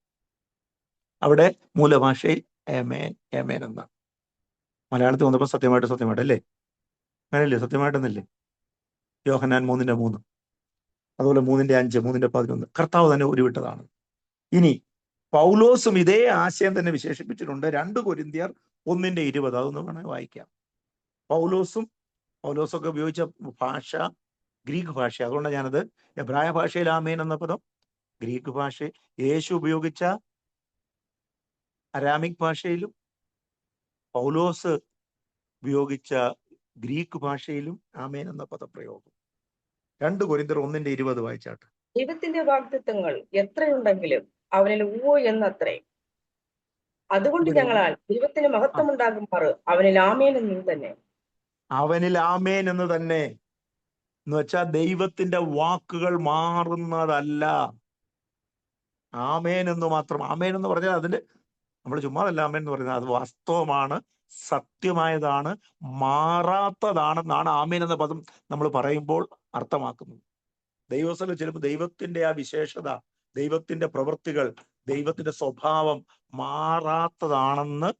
അവിടെ മൂലഭാഷയിൽ ഏമേൻ ഏമേൻ എന്നാണ്. മലയാളത്തിൽ വന്നപ്പോൾ സത്യമായിട്ട് അല്ലേ? അങ്ങനെയല്ലേ? സത്യമായിട്ടെന്നല്ലേ? യോഹന്നാൻ 3:3, അതുപോലെ 3:5, 3:11 കർത്താവ് തന്നെ ഉരുവിട്ടതാണ്. ഇനി പൗലോസും ഇതേ ആശയം തന്നെ വിശേഷിപ്പിച്ചിട്ടുണ്ട്. 2 കൊരിന്ത്യർ 1:20. അതൊന്ന് വേണമെങ്കിൽ വായിക്കാം. പൗലോസൊക്കെ ഉപയോഗിച്ച ഭാഷ ഗ്രീക്ക് ഭാഷ. അതുകൊണ്ടാണ് ഞാനത് എബ്രായ ഭാഷയിൽ ആമേൻ എന്ന പദം, ഗ്രീക്ക് ഭാഷ യേശു ഉപയോഗിച്ച അരാമിക് ഭാഷയിലും പൗലോസ് ഉപയോഗിച്ച ഗ്രീക്ക് ഭാഷയിലും ആമേൻ എന്ന പദപ്രയോഗം. 2 കൊരിന്ത്യർ 1:20 വായിച്ചാട്ട്. ദൈവത്തിന്റെ വാഗ്ദത്തങ്ങൾ എത്രയുണ്ടെങ്കിലും അവനിൽ ഉവ്വോ എന്നത്രേ. അതുകൊണ്ട് ഞങ്ങളാൽ ദൈവത്തിന് മഹത്വം ഉണ്ടാകുമാറ് അവനിൽ ആമേൻ എന്നും തന്നെ. അവനിൽ ആമേൻ എന്ന് തന്നെ എന്ന് വെച്ചാൽ ദൈവത്തിന്റെ വാക്കുകൾ മാറുന്നതല്ല. ആമേൻ എന്ന് മാത്രം. ആമേൻ എന്ന് പറഞ്ഞാൽ അതിന് നമ്മൾ ചുമ്മാതല്ല ആമേൻ എന്ന് പറയുന്നത്, അത് വാസ്തവമാണ്, സത്യമായതാണ്, മാറാത്തതാണെന്നാണ് ആമേൻ എന്ന പദം നമ്മൾ പറയുമ്പോൾ അർത്ഥമാക്കുന്നത്. ദൈവസ്ഥലം ചിലപ്പോൾ ദൈവത്തിന്റെ ആ വിശേഷത, ദൈവത്തിന്റെ പ്രവൃത്തികൾ, ദൈവത്തിന്റെ സ്വഭാവം മാറാത്തതാണെന്ന്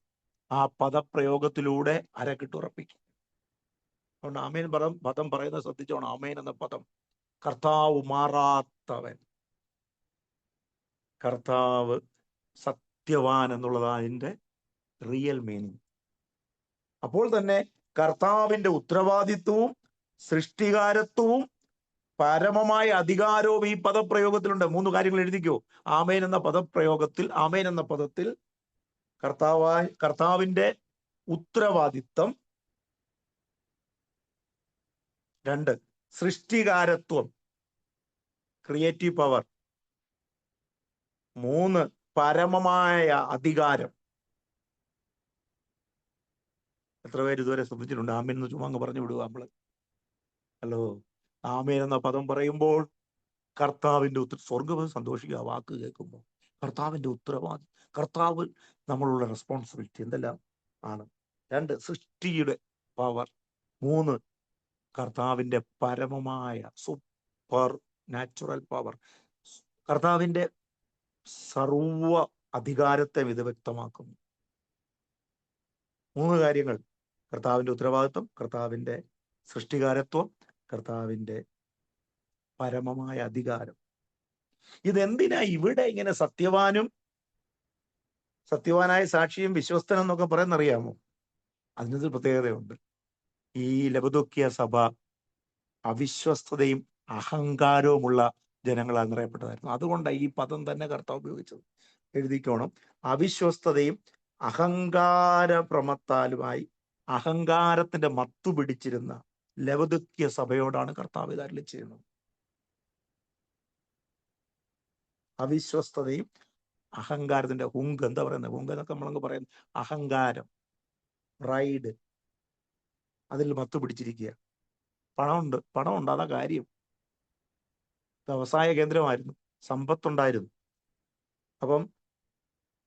ആ പദപ്രയോഗത്തിലൂടെ അരക്കിട്ടുറപ്പിക്കും. അതുകൊണ്ട് ആമേൻ പദം പറയുന്നത് ശ്രദ്ധിച്ചോണം. ആമേൻ എന്ന പദം കർത്താവ് മാറാത്തവൻ, കർത്താവ് സത്യവാൻ എന്നുള്ളതാണ് അതിൻ്റെ റിയൽ മീനിങ്. അപ്പോൾ തന്നെ കർത്താവിന്റെ ഉത്തരവാദിത്വവും സൃഷ്ടികാരത്വവും പരമമായ അധികാരവും ഈ പദപ്രയോഗത്തിലുണ്ട്. 3 കാര്യങ്ങൾ എഴുതിക്കോ. ആമേൻ എന്ന പദപ്രയോഗത്തിൽ, ആമേൻ എന്ന പദത്തിൽ കർത്താവിന്റെ ഉത്തരവാദിത്വം, 2 സൃഷ്ടികാരത്വം ക്രിയേറ്റീവ് പവർ, 3 പരമമായ അധികാരം. എത്ര പേര് ഇതുവരെ ശ്രദ്ധിച്ചിട്ടുണ്ട്? ആമേൻ എന്ന് ചുമ്മാ അങ്ങ് പറഞ്ഞു വിടുക നമ്മള്. ഹലോ, ആമേൻ എന്ന പദം പറയുമ്പോൾ കർത്താവിന്റെ സ്വർഗ്ഗം സന്തോഷിക്കുക വാക്ക് കേൾക്കുമ്പോൾ. കർത്താവിന്റെ ഉത്തരവാദിത്വം, കർത്താവ് നമ്മളുള്ള റെസ്പോൺസിബിലിറ്റി എന്തെല്ലാം ആണ്. 2 സൃഷ്ടിയുടെ പവർ, 3 കർത്താവിന്റെ പരമമായ സൂപ്പർ നാച്ചുറൽ പവർ. കർത്താവിന്റെ സർവ അധികാരത്തെ ഇത് വ്യക്തമാക്കുന്നു. 3 കാര്യങ്ങൾ: കർത്താവിന്റെ ഉത്തരവാദിത്വം, കർത്താവിന്റെ സൃഷ്ടികാരത്വം, കർത്താവിന്റെ പരമമായ അധികാരം. ഇതെന്തിനാ ഇവിടെ ഇങ്ങനെ സത്യവാനായ സാക്ഷിയും വിശ്വസ്തൻ എന്നൊക്കെ പറയുന്നറിയാമോ? അതിനൊരു പ്രത്യേകതയുണ്ട്. ഈ ലവദോക്യ സഭ അവിശ്വസ്തതയും അഹങ്കാരവുമുള്ള ജനങ്ങളാൽ നിറയപ്പെട്ടതായിരുന്നു. അതുകൊണ്ടാണ് ഈ പദം തന്നെ കർത്താവ് ഉപയോഗിച്ചത്. എഴുതിക്കോണം. അവിശ്വസ്തതയും അഹങ്കാര പ്രമത്താലുമായി അഹങ്കാരത്തിന്റെ മത്തു പിടിച്ചിരുന്ന ലവദുക്യ സഭയോടാണ് കർത്താവ് ഇത് അരുളി ചെയ്യുന്നത്. അവിശ്വസ്തതയും അഹങ്കാരത്തിന്റെ ഹുങ്ക്, എന്താ പറയുന്നത്? ഹുങ്ക് എന്നൊക്കെ നമ്മളങ്ങ് പറയുന്നത് അഹങ്കാരം, പ്രൈഡ്, അതിൽ മത്തു പിടിച്ചിരിക്കുക. പണമുണ്ട്, പണമുണ്ട്, അതാ കാര്യം. വ്യവസായ കേന്ദ്രമായിരുന്നു, സമ്പത്തുണ്ടായിരുന്നു. അപ്പം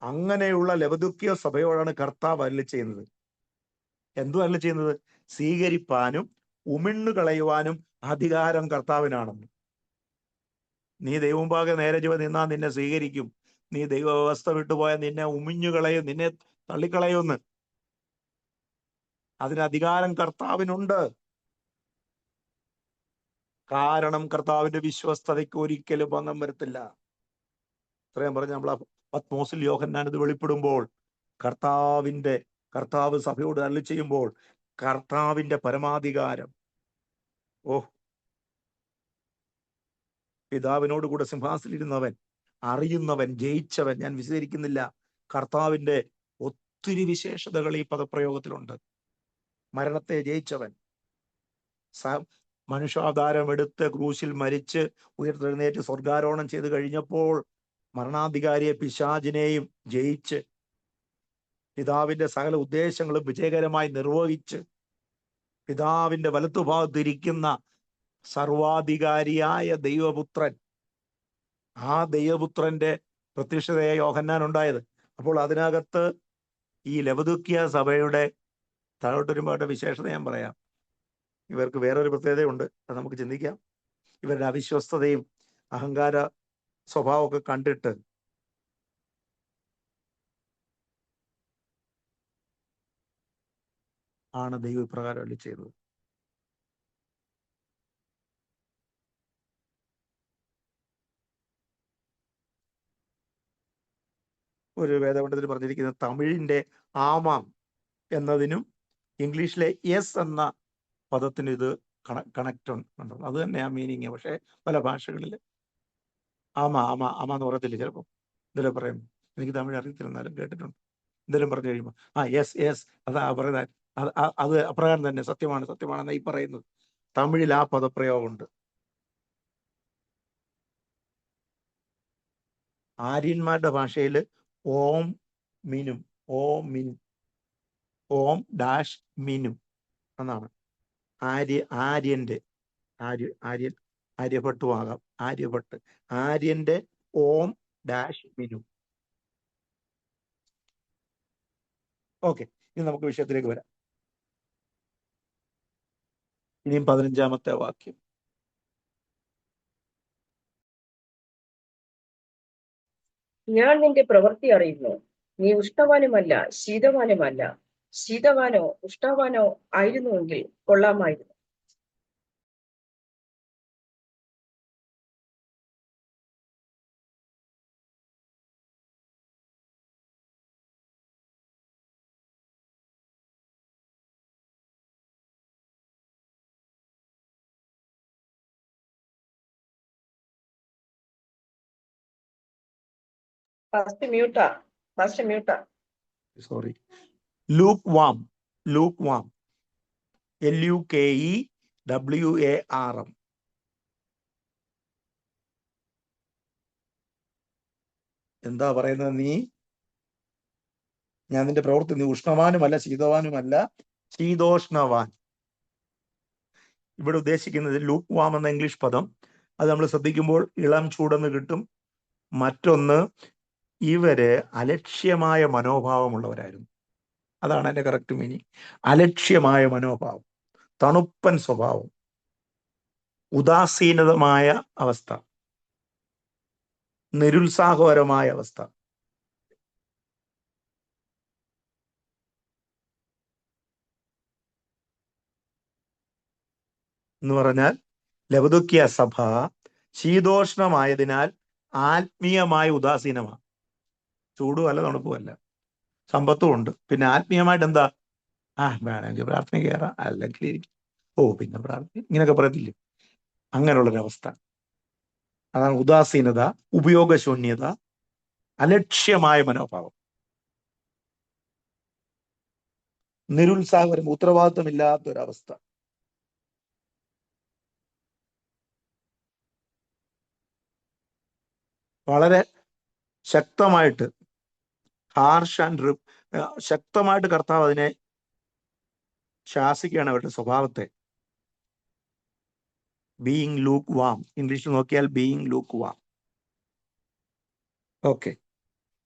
അങ്ങനെയുള്ള ലവദുക്യ സഭയോടാണ് കർത്താവ് അരുളി ചെയ്യുന്നത്. എന്തു അരുളി ചെയ്യുന്നത്? സ്വീകരിപ്പാനും ഉമിണ്ണു കളയുവാനും അധികാരം കർത്താവിനാണെന്ന്. നീ ദൈവമുമ്പാകെ നേരെ ചൊവ്വെ നിന്നാ നിന്നെ സ്വീകരിക്കും, നീ ദൈവവ്യവസ്ഥ വിട്ടുപോയാൽ നിന്നെ ഉമിഞ്ഞു കളയും, നിന്നെ തള്ളിക്കളയുമെന്ന്. അതിന് അധികാരം കർത്താവിനുണ്ട്. കാരണം കർത്താവിന്റെ വിശ്വസ്തതയ്ക്ക് ഒരിക്കലും ഭംഗം വരത്തില്ല. ഇത്രയും പറഞ്ഞ് നമ്മൾ പത്മോസിൽ യോഹന്നാൻ ഇത് വെളിപ്പെടുമ്പോൾ കർത്താവ് സഭയോട് അരുളി ചെയ്യുമ്പോൾ കർത്താവിന്റെ പരമാധികാരം, പിതാവിനോട് കൂടെ സിംഹാസനിലിരുന്നവൻ, അറിയുന്നവൻ, ജയിച്ചവൻ, ഞാൻ വിശദീകരിക്കുന്നില്ല. കർത്താവിന്റെ ഒത്തിരി വിശേഷതകൾ ഈ പദപ്രയോഗത്തിലുണ്ട്. മരണത്തെ ജയിച്ചവൻ, മനുഷ്യാവതാരം എടുത്ത് ക്രൂശിൽ മരിച്ച് ഉയർത്തെഴുന്നേറ്റ് സ്വർഗാരോഹണം ചെയ്ത് കഴിഞ്ഞപ്പോൾ മരണാധികാരിയെ പിശാചിനെയും ജയിച്ച് പിതാവിന്റെ സകല ഉദ്ദേശങ്ങളും വിജയകരമായി നിർവഹിച്ച് പിതാവിന്റെ വലത്തുഭാഗത്തിരിക്കുന്ന സർവാധികാരിയായ ദൈവപുത്രൻ, ആ ദൈവപുത്രന്റെ പ്രത്യക്ഷതയെ യോഹന്നാൻ ഉണ്ടായത്. അപ്പോൾ അതിനകത്ത് ഈ ലവദുക്യ സഭയുടെ താഴോട്ടൊരുപാട് വിശേഷത ഞാൻ പറയാം. ഇവർക്ക് വേറൊരു പ്രത്യേകതയുണ്ട്, അത് നമുക്ക് ചിന്തിക്കാം. ഇവരുടെ അവിശ്വസ്തതയും അഹങ്കാര സ്വഭാവമൊക്കെ കണ്ടിട്ട് ആണ് ദൈവം ഇപ്രകാരം അരുളി ചെയ്തത്. ഒരു വേദപണ്ഡിതർ പറഞ്ഞിരിക്കുന്നത് തമിഴിന്റെ ആമാം എന്നതിനും ഇംഗ്ലീഷിലെ യെസ് എന്ന പദത്തിന് ഇത് കണക്ട് ഉണ്ട്. അത് തന്നെയാ മീനിങ്. പക്ഷെ പല ഭാഷകളിൽ ആമ ആമ ആമ എന്ന് പറയത്തില്ല. ചിലപ്പോൾ ഇതിലെ പറയും, എനിക്ക് തമിഴ് അറിയത്തില്ലെന്നാലും കേട്ടിട്ടുണ്ട്. എന്തെങ്കിലും പറഞ്ഞു കഴിയുമ്പോൾ യെസ് യെസ്, അതാ പറയുന്നത്, അത് അപ്രകാരം തന്നെ, സത്യമാണെന്നാ ഈ പറയുന്നത്. തമിഴിൽ ആ പദപ്രയോഗമുണ്ട്. ആര്യന്മാരുടെ ഭാഷയിൽ ഓം മിനും, ഓം ഡാഷ് മിനും എന്നാണ്. ആര്യഭട്ടും ആകാം, ആര്യഭട്ട്, ആര്യന്റെ ഓം ഡാഷ് മിനും. ഓക്കെ, ഇനി നമുക്ക് വിഷയത്തിലേക്ക് വരാം. ഇനിയും 15-ാമത്തെ വാക്യം. ഞാൻ നിന്റെ പ്രവൃത്തി അറിയുന്നു, നീ ഉഷ്ണവാനുമല്ല ശീതവാനുമല്ല. ശീതവാനോ ഉഷ്ണവാനോ ആയിരുന്നുവെങ്കിൽ കൊള്ളാമായിരുന്നു. ഫസ്റ്റ് മ്യൂട്ടാ. സോറി. Lukewarm, LUKEWARM. എന്താ പറയുന്നത്? ഞാൻ നിന്റെ പ്രവൃത്തി, നീ ഉഷ്ണവാനുമല്ല ശീതവാനുമല്ല, ശീതോഷ്ണവാൻ. ഇവിടെ ഉദ്ദേശിക്കുന്നത് ലൂക്ക് വാം എന്ന ഇംഗ്ലീഷ് പദം, അത് നമ്മൾ ശ്രദ്ധിക്കുമ്പോൾ ഇളം ചൂടെന്ന് കിട്ടും. മറ്റൊന്ന്, ഇവര് അലക്ഷ്യമായ മനോഭാവമുള്ളവരായിരുന്നു. അതാണ് എൻ്റെ കറക്റ്റ് മീനിങ്. അലക്ഷ്യമായ മനോഭാവം, തണുപ്പൻ സ്വഭാവം, ഉദാസീനതമായ അവസ്ഥ, നിരുത്സാഹപരമായ അവസ്ഥ. എന്ന് പറഞ്ഞാൽ ലവദുക്യ സഭ ശീതോഷ്ണമായതിനാൽ ആത്മീയമായ ഉദാസീനമാണ്. ചൂടുമല്ല തണുപ്പുമല്ല, സമ്പത്തും ഉണ്ട്. പിന്നെ ആത്മീയമായിട്ട് എന്താ? വേണമെങ്കിൽ പ്രാർത്ഥന കയറാം, അല്ലെങ്കിൽ ഇരിക്കും, പിന്നെ പ്രാർത്ഥന, ഇങ്ങനെയൊക്കെ പറയത്തില്ലേ? അങ്ങനെയുള്ളൊരവസ്ഥ. അതാണ് ഉദാസീനത, ഉപയോഗശൂന്യത, അലക്ഷ്യമായ മനോഭാവം, നിരുത്സാഹപരം, ഉത്തരവാദിത്വമില്ലാത്തൊരവസ്ഥ. വളരെ ശക്തമായിട്ട് ശക്തമായിട്ട് കർത്താവ് അതിനെ ശാസിക്കുകയാണ്, അവരുടെ സ്വഭാവത്തെ. ബീയിങ് ലൂക്ക് വാം, ഇംഗ്ലീഷിൽ നോക്കിയാൽ ബീയിങ് ലൂക്ക് വാം. ഓക്കെ,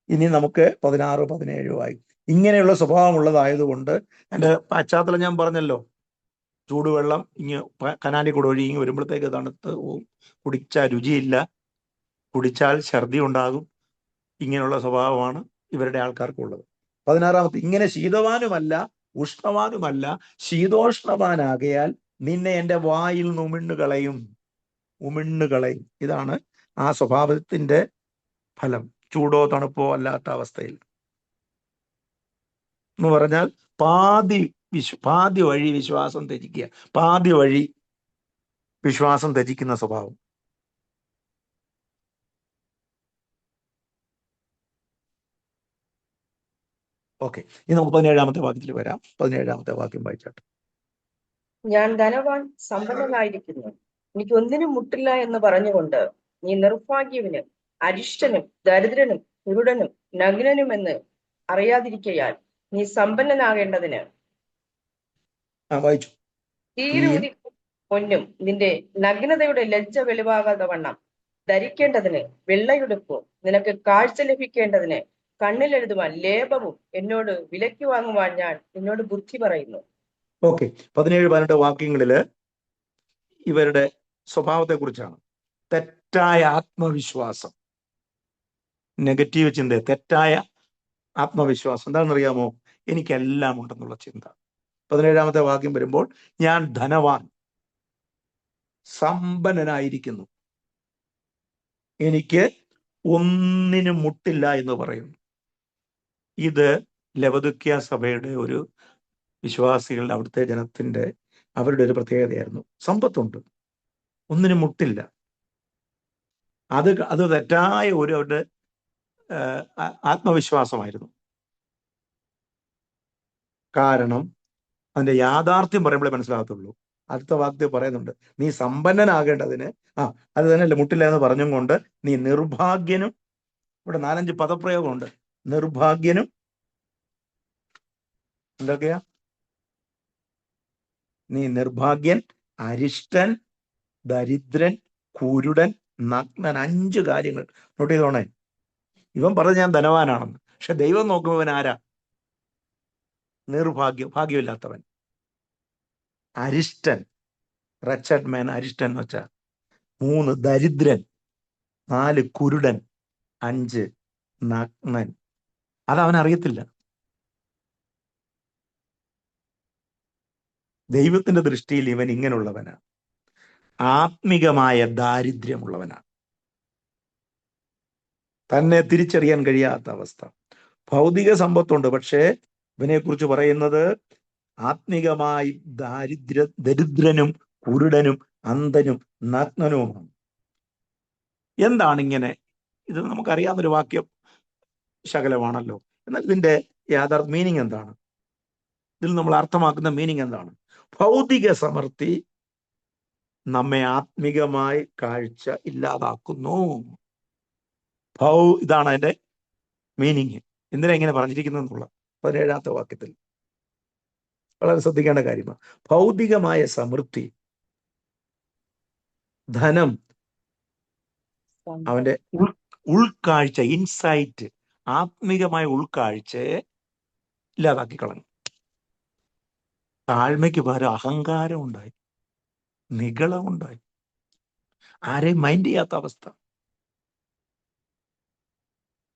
ഇനി നമുക്ക് 16, 17 ഇങ്ങനെയുള്ള സ്വഭാവമുള്ളതായതുകൊണ്ട്, എൻ്റെ പശ്ചാത്തലം ഞാൻ പറഞ്ഞല്ലോ, ചൂടുവെള്ളം കനാലിൽ കൂടെ ഒഴുകി വരുമ്പോഴത്തേക്ക് തണുത്ത് പോവും, കുടിച്ചാൽ രുചിയില്ല, കുടിച്ചാൽ ഛർദി ഉണ്ടാകും. ഇങ്ങനെയുള്ള സ്വഭാവമാണ് ഇവരുടെ ആൾക്കാർക്കുള്ളത്. 16 ഇങ്ങനെ ശീതവാനുമല്ല ഉഷ്ണവാനുമല്ല, ശീതോഷ്ണവാനാകയാൽ നിന്നെ എൻ്റെ വായിൽ നിന്ന് ഉമിണ്ണു കളയും. ഇതാണ് ആ സ്വഭാവത്തിന്റെ ഫലം, ചൂടോ തണുപ്പോ അല്ലാത്ത അവസ്ഥയിൽ. എന്ന് പറഞ്ഞാൽ പാതി വഴി വിശ്വാസം ത്യജിക്കുക, പാതി വഴി വിശ്വാസം ത്യജിക്കുന്ന സ്വഭാവം. ഓക്കെ, ഇനി നമുക്ക് 17 വാക്യത്തിൽ വരാം. 17 വാക്യം വായിച്ചാട്ടെ. ഞാൻ ധനവാൻ സമ്പന്നനായിരിക്കുന്നു, എനിക്ക് ഒന്നിനും മുട്ടില്ല എന്ന് പറഞ്ഞുകൊണ്ട് നീ നിർഭാഗ്യവനും അരിഷ്ടനും ദരിദ്രനും കുരുടനും നഗ്നനുമെന്ന് അറിയാതിരിക്കയാൽ നീ സമ്പന്നനാകേണ്ടതിന് വായിച്ചു. തീരുമുതി പൊന്നും നിന്റെ നഗ്നതയുടെ ലജ്ജ വെളിവാകാതെ വണ്ണം ധരിക്കേണ്ടതിന് വെള്ളയുടുപ്പും നിനക്ക് കാഴ്ച ലഭിക്കേണ്ടതിന് കണ്ണിലെഴുതുവാൻ ലേപവും എന്നോട് വിലയ്ക്ക് വാങ്ങുവാൻ ഞാൻ നിന്നോട് ബുദ്ധി പറയുന്നു. ഓക്കെ, 17, 18 വാക്യങ്ങളില് ഇവരുടെ സ്വഭാവത്തെ കുറിച്ചാണ്. തെറ്റായ ആത്മവിശ്വാസം, നെഗറ്റീവ് ചിന്ത, തെറ്റായ ആത്മവിശ്വാസം. എന്താണെന്നറിയാമോ? എനിക്കെല്ലാം ഉണ്ടെന്നുള്ള ചിന്ത. 17 വാക്യം വരുമ്പോൾ, ഞാൻ ധനവാൻ സമ്പന്നനായിരിക്കുന്നു, എനിക്ക് ഒന്നിനും മുട്ടില്ല എന്ന് പറയുന്നു. ഇത് ലവദുക്യ സഭയുടെ ഒരു വിശ്വാസികളുടെ, അവിടുത്തെ ജനത്തിന്റെ അവരുടെ ഒരു പ്രത്യേകതയായിരുന്നു. സമ്പത്തുണ്ട്, ഒന്നിനും മുട്ടില്ല. അത് തെറ്റായ ഒരു അവരുടെ ആത്മവിശ്വാസമായിരുന്നു. കാരണം അതിന്റെ യാഥാർത്ഥ്യം പറയുമ്പോഴേ മനസ്സിലാകത്തുള്ളൂ. അടുത്ത വാക്യത്തിൽ പറയുന്നുണ്ട്, നീ സമ്പന്നനാകേണ്ടതിന്, അത് തന്നെയല്ലേ മുട്ടില്ല എന്ന് പറഞ്ഞും കൊണ്ട്, നീ നിർഭാഗ്യനും, ഇവിടെ 4-5 പദപ്രയോഗമുണ്ട്. നിർഭാഗ്യനും, എന്തൊക്കെയാ? നീ നിർഭാഗ്യൻ, അരിഷ്ടൻ, ദരിദ്രൻ, കുരുടൻ, നഗ്നൻ. 5 കാര്യങ്ങൾ നോട്ട് ചെയ്തോണേ. ഇവൻ പറഞ്ഞ ഞാൻ ധനവാനാണെന്ന്, പക്ഷെ ദൈവം നോക്കുമ്പോൾ ഇവൻ ആരാ? ഭാഗ്യമില്ലാത്തവൻ. അരിഷ്ടൻ, റച്ചഡ് മാൻ, അരിഷ്ടൻ എന്ന് വെച്ചാൽ. 3 ദരിദ്രൻ, 4 കുരുടൻ, 5 നഗ്നൻ. അതവൻ അറിയത്തില്ല. ദൈവത്തിന്റെ ദൃഷ്ടിയിൽ ഇവൻ ഇങ്ങനെയുള്ളവനാണ്, ആത്മികമായ ദാരിദ്ര്യമുള്ളവനാണ്, തന്നെ തിരിച്ചറിയാൻ കഴിയാത്ത അവസ്ഥ. ഭൗതിക സമ്പത്തുണ്ട്, പക്ഷേ ഇവനെക്കുറിച്ച് പറയുന്നത് ആത്മികമായി ദരിദ്രനും കുരുടനും അന്ധനും നഗ്നനുമാണ്. എന്താണ് ഇങ്ങനെ? ഇത് നമുക്കറിയാവുന്നൊരു വാക്യം ശകലമാണല്ലോ. എന്നാൽ ഇതിന്റെ യഥാർത്ഥ മീനിങ് എന്താണ്? ഇതിൽ നമ്മൾ അർത്ഥമാക്കുന്ന മീനിങ് എന്താണ്? ഭൗതിക സമൃദ്ധി നമ്മെ ആത്മികമായി കാഴ്ച ഇല്ലാതാക്കുന്നു. ഇതാണ് അതിന്റെ മീനിങ്. എന്തിനാ ഇങ്ങനെ പറഞ്ഞിരിക്കുന്നതെന്നുള്ള 17 വാക്യത്തിൽ വളരെ ശ്രദ്ധിക്കേണ്ട കാര്യമാണ്. ഭൗതികമായ സമൃദ്ധി, ധനം, അവന്റെ ഉൾക്കാഴ്ച, ഇൻസൈറ്റ്, ആത്മികമായ ഉൾക്കാഴ്ചയെ ഇല്ലാതാക്കി കളഞ്ഞു. താഴ്മയ്ക്ക് പകരം അഹങ്കാരം ഉണ്ടായി, നിഗളമുണ്ടായി, ആരെയും മൈൻഡ് ചെയ്യാത്ത അവസ്ഥ.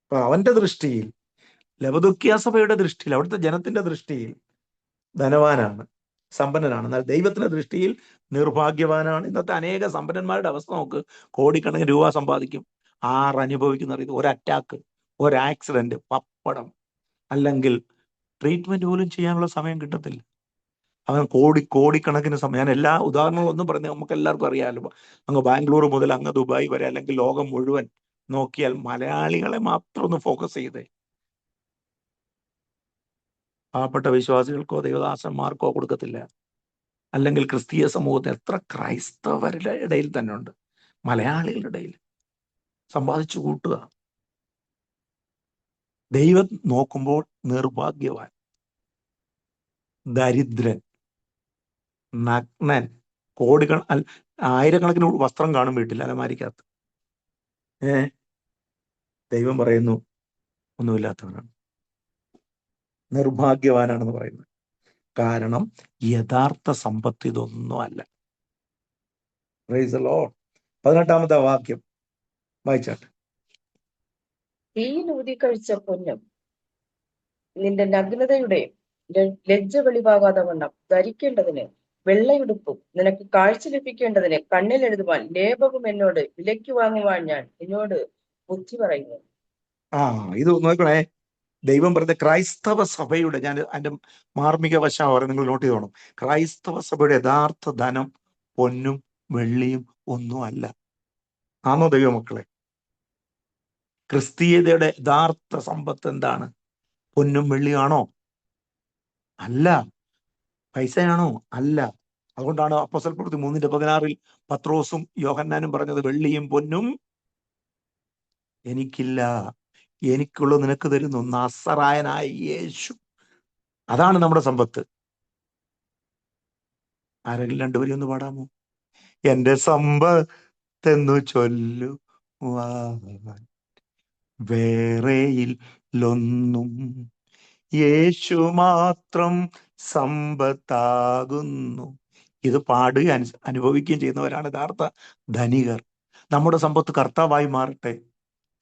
അപ്പൊ അവന്റെ ദൃഷ്ടിയിൽ, ലവദുക്യ സഭയുടെ ദൃഷ്ടിയിൽ, അവിടുത്തെ ജനത്തിന്റെ ദൃഷ്ടിയിൽ ധനവാനാണ്, സമ്പന്നനാണ്. എന്നാൽ ദൈവത്തിന്റെ ദൃഷ്ടിയിൽ നിർഭാഗ്യവാനാണ്. ഇന്നത്തെ അനേക സമ്പന്നന്മാരുടെ അവസ്ഥ നോക്ക്. കോടിക്കണക്കിന് രൂപ സമ്പാദിക്കും, അനുഭവിക്കുന്ന അറിയത്, ഒരു അറ്റാക്ക്, ഒരു ആക്സിഡന്റ്, പപ്പടം, അല്ലെങ്കിൽ ട്രീറ്റ്മെന്റ് പോലും ചെയ്യാനുള്ള സമയം കിട്ടത്തില്ല. അവൻ കോടിക്കണക്കിന് സമയം, ഞാൻ എല്ലാ ഉദാഹരണങ്ങളൊന്നും പറഞ്ഞ് നമുക്ക് എല്ലാവർക്കും അറിയാമല്ലോ. അങ്ങ് ബാംഗ്ലൂർ മുതൽ അങ്ങ് ദുബായ് വരെ, അല്ലെങ്കിൽ ലോകം മുഴുവൻ നോക്കിയാൽ മലയാളികളെ മാത്രം ഒന്ന് ഫോക്കസ് ചെയ്തേ. പാവപ്പെട്ട വിശ്വാസികൾക്കോ ദൈവദാസന്മാർക്കോ കൊടുക്കത്തില്ല. അല്ലെങ്കിൽ ക്രിസ്തീയ സമൂഹത്തിൽ എത്ര ക്രൈസ്തവരുടെ ഇടയിൽ തന്നെ ഉണ്ട്, മലയാളികളുടെ ഇടയിൽ സമ്പാദിച്ചു കൂട്ടുക. ദൈവം നോക്കുമ്പോൾ നിർഭാഗ്യവാൻ, ദരിദ്രൻ, നഗ്നൻ, ആയിരക്കണക്കിന് വസ്ത്രം കാണും വീട്ടിൽ അലമാരിക്കകത്ത്. ദൈവം പറയുന്നു ഒന്നുമില്ലാത്തവനാണ്, നിർഭാഗ്യവാനാണെന്ന് പറയുന്നത്. കാരണം യഥാർത്ഥ സമ്പത്ത് ഇതൊന്നും അല്ല. Praise the Lord. 18-ാമത്തെ വാക്യം വായിച്ചാട്ടെ. തീയിൽ ഊതിക്കഴിച്ച പൊന്നും നിന്റെ നഗ്നതയുടെ ലജ്ജ വെളിവാകാതെ വണ്ണം ധരിക്കേണ്ടതിന് വെള്ളയുടുപ്പും നിനക്ക് കാഴ്ച ലഭിക്കേണ്ടതിന് കണ്ണിൽ എഴുതുവാൻ ലേപവും എന്നോട് വിലയ്ക്ക് വാങ്ങുവാൻ ഞാൻ എന്നോട് ബുദ്ധി പറയുന്നു. ഇത് നോക്കണേ. ദൈവം പറഞ്ഞ ക്രൈസ്തവ സഭയുടെ, ഞാൻ അതിന്റെ മാർമിക വശം അവരെ നിങ്ങൾ നോട്ട് ചെയ്തോണം. ക്രൈസ്തവ സഭയുടെ യഥാർത്ഥ ധനം പൊന്നും വെള്ളിയും ഒന്നും അല്ല. ആണോ ദൈവമക്കളെ? ക്രിസ്തീയതയുടെ യഥാർത്ഥ സമ്പത്ത് എന്താണ്? പൊന്നും വെള്ളിയാണോ? അല്ല. പൈസയാണോ? അല്ല. അതുകൊണ്ടാണ് അപ്പോസ്തല പ്രവൃത്തി 3:16 പത്രോസും യോഹന്നാനും പറഞ്ഞത്, വെള്ളിയും പൊന്നും എനിക്കില്ല, എനിക്കുള്ളത് നിനക്ക് തരുന്നു നസറായനായ യേശു. അതാണ് നമ്മുടെ സമ്പത്ത്. ആരെങ്കിലും രണ്ടുപേരും ഒന്ന് പാടാമോ? എന്റെ സമ്പത്തെന്നു ചൊല്ലുവാൻ വേറെയില്ലൊന്നും, യേശു മാത്രം സമ്പത്താകുന്നു. ഇത് പാടുക അനുഭവിക്കുകയും ചെയ്യുന്നവരാണ് യഥാർത്ഥ ധനികർ. നമ്മുടെ സമ്പത്ത് കർത്താവായി മാറട്ടെ.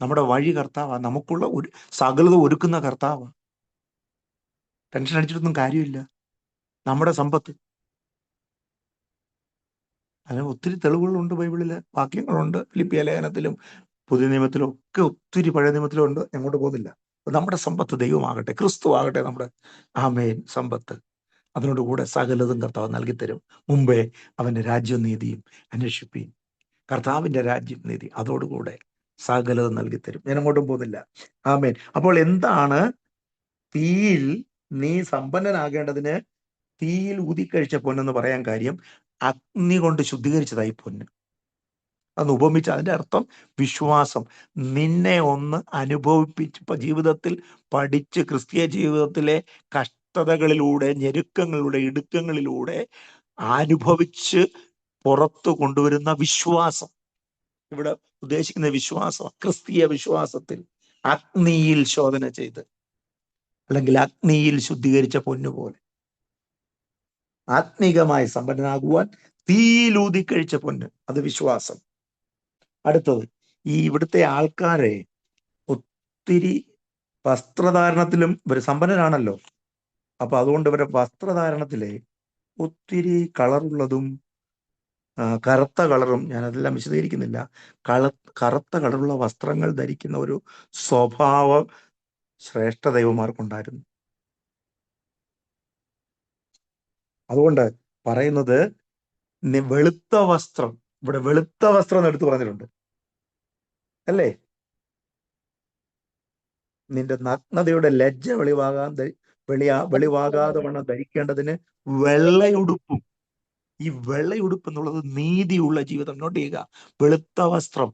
നമ്മുടെ വഴി കർത്താവാ, നമുക്കുള്ള ഒരു സകലത ഒരുക്കുന്ന കർത്താവാ. ടെൻഷൻ അടിച്ചിട്ടൊന്നും കാര്യമില്ല. നമ്മുടെ സമ്പത്ത്, അതിന് ഒത്തിരി തെളിവുകളുണ്ട് ബൈബിളില്, വാക്യങ്ങളുണ്ട്. ഫിലിപ്പിയ ലേഖനത്തിലും പുതിയ നിയമത്തിലും ഒക്കെ ഒത്തിരി, പഴയ നിയമത്തിലും ഉണ്ട്. എങ്ങോട്ട് പോകുന്നില്ല. നമ്മുടെ സമ്പത്ത് ദൈവമാകട്ടെ, ക്രിസ്തു ആകട്ടെ നമ്മുടെ ആമേൻ സമ്പത്ത്. അതിനോടുകൂടെ സകലതും കർത്താവ് നൽകിത്തരും. മുമ്പേ അവന്റെ രാജ്യവും നീതിയും അന്വേഷിപ്പീൻ. കർത്താവിന്റെ രാജ്യം നീതി, അതോടുകൂടെ സകലതും നൽകിത്തരും. ഞാൻ അങ്ങോട്ടും പോകുന്നില്ല. ആമേൻ. അപ്പോൾ എന്താണ് തീയിൽ നീ സമ്പന്നനാകേണ്ടതിന് തീയിൽ ഊതിക്കഴിച്ച പൊന്നെന്ന് പറയാൻ കാര്യം, അഗ്നി കൊണ്ട് ശുദ്ധീകരിച്ചതായി പൊന്ന്. അന്ന് ഉപമിച്ച് അതിന്റെ അർത്ഥം വിശ്വാസം. നിന്നെ ഒന്ന് അനുഭവിപ്പിച്ച്, ഇപ്പൊ ജീവിതത്തിൽ പഠിച്ച് ക്രിസ്തീയ ജീവിതത്തിലെ കഷ്ടതകളിലൂടെ, ഞെരുക്കങ്ങളിലൂടെ, ഇടുക്കങ്ങളിലൂടെ അനുഭവിച്ച് പുറത്തു കൊണ്ടുവരുന്ന വിശ്വാസം, ഇവിടെ ഉദ്ദേശിക്കുന്ന വിശ്വാസം ക്രിസ്തീയ വിശ്വാസത്തിൽ അഗ്നിയിൽ ശോധന ചെയ്ത്, അല്ലെങ്കിൽ അഗ്നിയിൽ ശുദ്ധീകരിച്ച പൊന്നുപോലെ ആത്മീകമായി സമ്പന്നനാകുവാൻ തീയിലൂതി കഴിച്ച പൊന്ന്, അത് വിശ്വാസം. അടുത്തത്, ഈ ഇവിടുത്തെ ആൾക്കാരെ ഒത്തിരി വസ്ത്രധാരണത്തിലും ഇവർ സമ്പന്നരാണല്ലോ. അപ്പൊ അതുകൊണ്ട് ഇവരുടെ വസ്ത്രധാരണത്തിലെ ഒത്തിരി കളറുള്ളതും കറുത്ത കളറും, ഞാനതെല്ലാം വിശദീകരിക്കുന്നില്ല, കറുത്ത കളറുള്ള വസ്ത്രങ്ങൾ ധരിക്കുന്ന ഒരു സ്വഭാവം ശ്രേഷ്ഠ ദൈവമാർക്കുണ്ടായിരുന്നു. അതുകൊണ്ട് പറയുന്നത് വെളുത്ത വസ്ത്രം, ഇവിടെ വെളുത്ത വസ്ത്രം എന്ന് എടുത്തു പറഞ്ഞിട്ടുണ്ട് അല്ലേ? നിന്റെ നഗ്നതയുടെ ലജ്ജ വെളിവാകാതെ വണ്ണം ധരിക്കേണ്ടതിന് വെള്ളയുടുപ്പും. ഈ വെള്ളയുടുപ്പ് എന്നുള്ളത് നീതിയുള്ള ജീവിതം. നോട്ട് ചെയ്യുക, വെളുത്ത വസ്ത്രം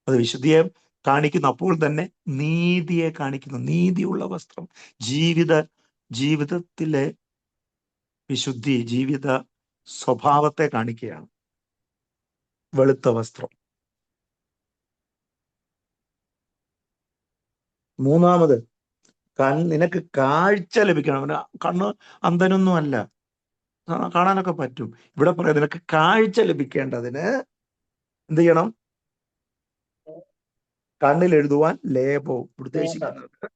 അത് വിശുദ്ധിയെ കാണിക്കുന്നു, അപ്പോൾ തന്നെ നീതിയെ കാണിക്കുന്നു. നീതിയുള്ള വസ്ത്രം ജീവിതത്തിലെ വിശുദ്ധി, ജീവിത സ്വഭാവത്തെ കാണിക്കുകയാണ് വെളുത്ത വസ്ത്രം. മൂന്നാമത്, നിനക്ക് കാഴ്ച ലഭിക്കണം. കണ്ണ് അന്ധനൊന്നും അല്ല, കാണാനൊക്കെ പറ്റും. ഇവിടെ പറയാം, നിനക്ക് കാഴ്ച ലഭിക്കേണ്ടതിന് എന്ത് ചെയ്യണം? കണ്ണിൽ എഴുതുവാൻ ലേപവും. ഉദ്ദേശിക്കുന്നത്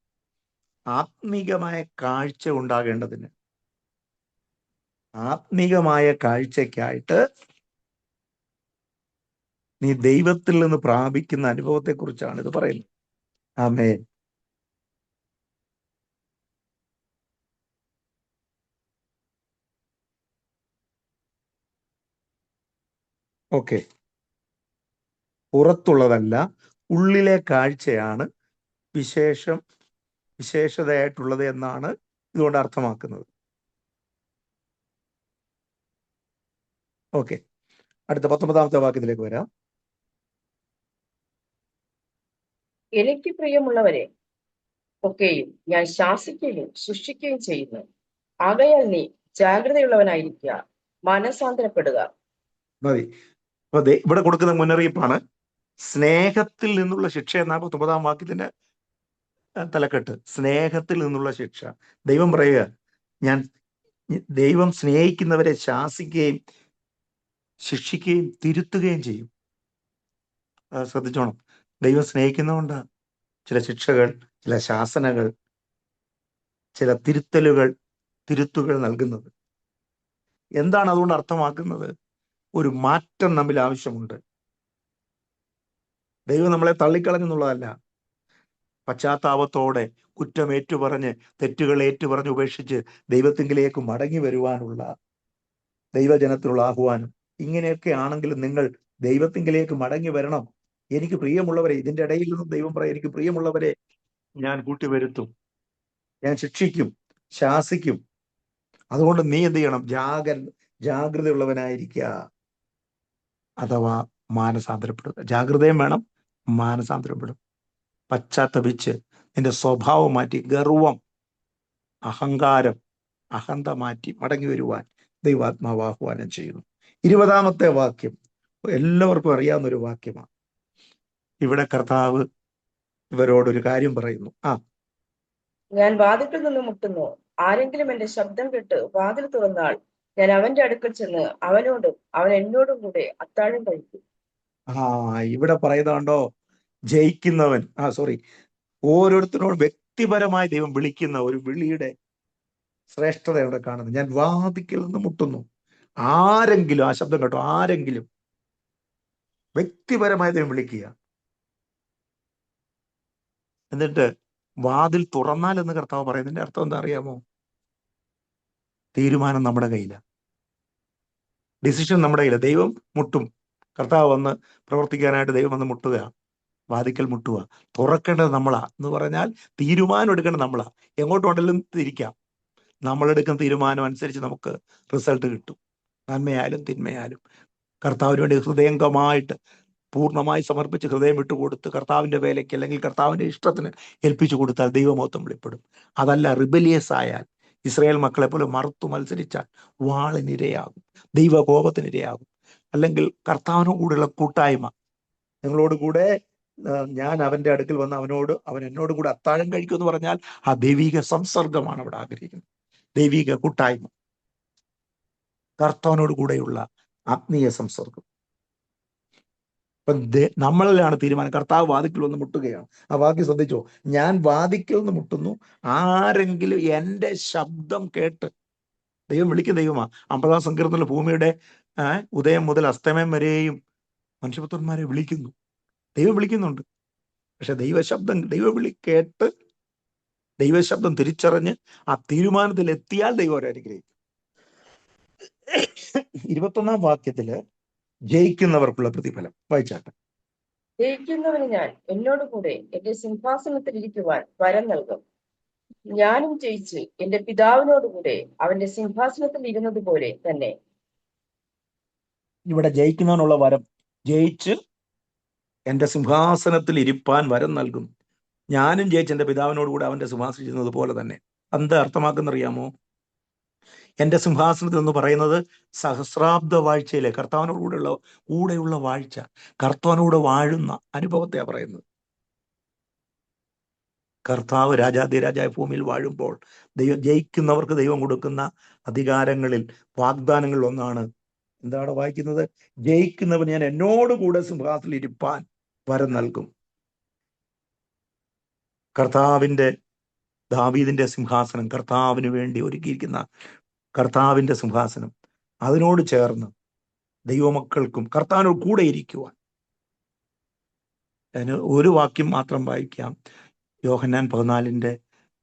ആത്മീകമായ കാഴ്ച ഉണ്ടാകേണ്ടതിന്, ആത്മീകമായ കാഴ്ചയ്ക്കായിട്ട് നീ ദൈവത്തിൽ നിന്ന് പ്രാപിക്കുന്ന അനുഭവത്തെ കുറിച്ചാണ് ഇത് പറയുന്നത്. ആമേൻ. ഓക്കെ, പുറത്തുള്ളതല്ല, ഉള്ളിലെ കാഴ്ചയാണ് വിശേഷതയായിട്ടുള്ളത് എന്നാണ് ഇതുകൊണ്ട് അർത്ഥമാക്കുന്നത്. ഓക്കെ, അടുത്ത 19ാമത്തെ വാക്യത്തിലേക്ക് വരാം. എനിക്ക് പ്രിയമുള്ളവരെ ഒക്കെയും ഞാൻ ശാസിക്കുകയും ശിക്ഷിക്കുകയും ചെയ്യുന്നു. ആകയാൽ നീ ജാഗ്രതയുള്ളവനായിരിക്കുക, മനസാന്തരപ്പെടുക. മതി. അപ്പൊ ഇവിടെ കൊടുക്കുന്ന മുന്നറിയിപ്പാണ് സ്നേഹത്തിൽ നിന്നുള്ള ശിക്ഷ എന്ന 19ാം വാക്യത്തിന്റെ തലക്കെട്ട്. സ്നേഹത്തിൽ നിന്നുള്ള ശിക്ഷ. ദൈവം പറയുക, ദൈവം സ്നേഹിക്കുന്നവരെ ശാസിക്കുകയും ശിക്ഷിക്കുകയും തിരുത്തുകയും ചെയ്യും. ശ്രദ്ധിച്ചോണം. ദൈവം സ്നേഹിക്കുന്നതുകൊണ്ട് ചില ശിക്ഷകൾ, ചില ശാസനകൾ, ചില തിരുത്തുകൾ നൽകുന്നത്. എന്താണ് അതുകൊണ്ട് അർത്ഥമാക്കുന്നത്? ഒരു മാറ്റം നമ്മിൽ ആവശ്യമുണ്ട്. ദൈവം നമ്മളെ തള്ളിക്കളഞ്ഞെന്നുള്ളതല്ല, പശ്ചാത്താപത്തോടെ കുറ്റം ഏറ്റുപറഞ്ഞ്, തെറ്റുകൾ ഏറ്റുപറഞ്ഞ് ഉപേക്ഷിച്ച് ദൈവത്തിങ്കിലേക്ക് മടങ്ങി വരുവാനുള്ള ദൈവജനത്തിനുള്ള ആഹ്വാനം. ഇങ്ങനെയൊക്കെ ആണെങ്കിലും നിങ്ങൾ ദൈവത്തിങ്കിലേക്ക് മടങ്ങി വരണം. എനിക്ക് പ്രിയമുള്ളവരെ, ഇതിന്റെ ഇടയിൽ നിന്നും ദൈവം പറയും, എനിക്ക് പ്രിയമുള്ളവരെ ഞാൻ കൂട്ടിവരുത്തും, ഞാൻ ശിക്ഷിക്കും, ശാസിക്കും. അതുകൊണ്ട് നീ എന്ത് ചെയ്യണം? ജാഗ്രതയുള്ളവനായിരിക്കുക, അഥവാ മാനസാന്തരപ്പെടുക. ജാഗ്രതയും വേണം, മാനസാന്തരപ്പെടും. പശ്ചാത്തപിച്ച് നിന്റെ സ്വഭാവം മാറ്റി, ഗർവം, അഹങ്കാരം, അഹന്ത മാറ്റി മടങ്ങി വരുവാൻ ദൈവാത്മാവ് ആഹ്വാനം ചെയ്യുന്നു. 20ാമത്തെ വാക്യം എല്ലാവർക്കും അറിയാവുന്ന ഒരു വാക്യമാണ്. ഇവിടെ കർത്താവ് ഇവരോടൊരു കാര്യം പറയുന്നു. ഞാൻ വാതിൽക്കൽ നിന്ന് മുട്ടുന്നു. ആരെങ്കിലും എന്റെ ശബ്ദം കേട്ട് വാതിൽ തുറന്നാൽ ഞാൻ അവന്റെ അടുക്കൽ ചെന്ന് അവനോടും അവൻ എന്നോടും കൂടെ അത്താഴം കഴിക്കും. ഇവിടെ പറയുന്നുണ്ടോ? ജയിക്കുന്നവൻ, ഓരോരുത്തരോട് വ്യക്തിപരമായി ദൈവം വിളിക്കുന്ന ഒരു വിളിയുടെ ശ്രേഷ്ഠത ഇവിടെ കാണുന്നത്. ഞാൻ വാതിൽക്കൽ നിന്ന് മുട്ടുന്നു. ആരെങ്കിലും ആ ശബ്ദം കേട്ടോ, ആരെങ്കിലും വ്യക്തിപരമായി ദൈവം വിളിക്കുക. എന്നിട്ട് വാതിൽ തുറന്നാൽ എന്ന് കർത്താവ് പറയുന്നതിന്റെ അർത്ഥം എന്താ അറിയാമോ? തീരുമാനം നമ്മുടെ കയ്യിലാണ്, ഡിസിഷൻ നമ്മുടെ കയ്യിലാണ്. ദൈവം മുട്ടും, കർത്താവ് വന്ന് പ്രവർത്തിക്കാനായിട്ട് ദൈവം വന്ന് മുട്ടുക, വാതിക്കൽ മുട്ടുക. തുറക്കേണ്ടത് നമ്മളാ എന്ന് പറഞ്ഞാൽ തീരുമാനം എടുക്കേണ്ടത് നമ്മളാ. എങ്ങോട്ടുണ്ടെങ്കിലും തിരിക്കാം. നമ്മളെടുക്കുന്ന തീരുമാനം അനുസരിച്ച് നമുക്ക് റിസൾട്ട് കിട്ടും. നന്മയായാലും തിന്മയായാലും കർത്താവിന് വേണ്ടി ഹൃദയംഗമായിട്ട് പൂർണ്ണമായി സമർപ്പിച്ച് ഹൃദയം വിട്ടുകൊടുത്ത് കർത്താവിന്റെ വേലയ്ക്ക് അല്ലെങ്കിൽ കർത്താവിന്റെ ഇഷ്ടത്തിന് ഏൽപ്പിച്ചു കൊടുത്താൽ ദൈവമഹത്വം വെളിപ്പെടും. അതല്ല, റിബലിയസ് ആയാൽ, ഇസ്രായേൽ മക്കളെ പോലെ മറുത്തു മത്സരിച്ചാൽ വാളിനിരയാകും, ദൈവകോപത്തിനിരയാകും. അല്ലെങ്കിൽ കർത്താവിനോടുള്ള കൂട്ടായ്മ, നിങ്ങളോട് കൂടെ ഞാൻ അവന്റെ അടുക്കൽ വന്ന് അവൻ എന്നോട് കൂടെ അത്താഴം കഴിക്കും എന്ന് പറഞ്ഞാൽ ആ ദൈവിക സംസർഗമാണ് അവിടെ ആഗ്രഹിക്കുന്നത്. ദൈവിക കൂട്ടായ്മ, കർത്താവിനോട് കൂടെയുള്ള ആത്മീയ സംസർഗം. നമ്മളിലാണ് തീരുമാനം. കർത്താവ് വാതിക്കൽ വന്ന് മുട്ടുകയാണ്. ആ വാക്യം ശ്രദ്ധിച്ചോ? ഞാൻ വാതിക്കൽ നിന്ന് മുട്ടുന്നു, ആരെങ്കിലും എന്റെ ശബ്ദം കേട്ട്. ദൈവം വിളിക്കുന്ന ദൈവമാ. 50ാം സങ്കീർത്തനത്തിൽ ഭൂമിയുടെ ഉദയം മുതൽ അസ്തമയം വരെയും മനുഷ്യപുത്രന്മാരെ വിളിക്കുന്നു. ദൈവം വിളിക്കുന്നുണ്ട്. പക്ഷെ ദൈവവിളി കേട്ട് ദൈവശബ്ദം തിരിച്ചറിഞ്ഞ് ആ തീരുമാനത്തിൽ എത്തിയാൽ ദൈവം അവരെ അനുഗ്രഹിക്കും. 21ാം വാക്യത്തില് ജയിക്കുന്നവർക്കുള്ള പ്രതിഫലം വായിച്ചാട്ടെ. ജയിക്കുന്നവന് ഞാൻ എന്നോട് കൂടെ എന്റെ സിംഹാസനത്തിൽ ഇരിക്കുവാൻ വരം നൽകും. ഞാനും ജയിച്ച് എന്റെ പിതാവിനോടുകൂടെ അവന്റെ സിംഹാസനത്തിൽ ഇരുന്നത് പോലെ തന്നെ. ഇവിടെ ജയിക്കുന്നവനുള്ള വരം, ജയിച്ച് എന്റെ സിംഹാസനത്തിൽ ഇരിപ്പാൻ വരം നൽകും. ഞാനും ജയിച്ച് എന്റെ പിതാവിനോടുകൂടെ അവന്റെ സിംഹാസനം ഇരുന്നത് പോലെ തന്നെ. എന്താ അർത്ഥമാക്കുന്നറിയാമോ? എന്റെ സിംഹാസനത്തിൽ എന്ന് പറയുന്നത് സഹസ്രാബ്ദ വാഴ്ചയിലെ കർത്താവിനോട് കൂടെയുള്ള വാഴ്ച, കർത്താവിനോട് വാഴുന്ന അനുഭവത്തെയാണ് പറയുന്നത്. കർത്താവ് രാജാധിരാജായ ഭൂമിയിൽ വാഴുമ്പോൾ ജയിക്കുന്നവർക്ക് ദൈവം കൊടുക്കുന്ന അധികാരങ്ങളിൽ, വാഗ്ദാനങ്ങളിൽ ഒന്നാണ് എന്താണ് വായിക്കുന്നത്? ജയിക്കുന്നവൻ ഞാൻ എന്നോട് കൂടെ സിംഹാസനത്തിൽ ഇരിപ്പാൻ വരം നൽകും. ദാവീദിന്റെ സിംഹാസനം, കർത്താവിന് വേണ്ടി ഒരുക്കിയിരിക്കുന്ന കർത്താവിന്റെ സിംഹാസനം, അതിനോട് ചേർന്ന് ദൈവമക്കൾക്കും കർത്താവിനോട് കൂടെ ഇരിക്കുവാൻ. അതിന് ഒരു വാക്യം മാത്രം വായിക്കാം. യോഹന്നാൻ 14:1,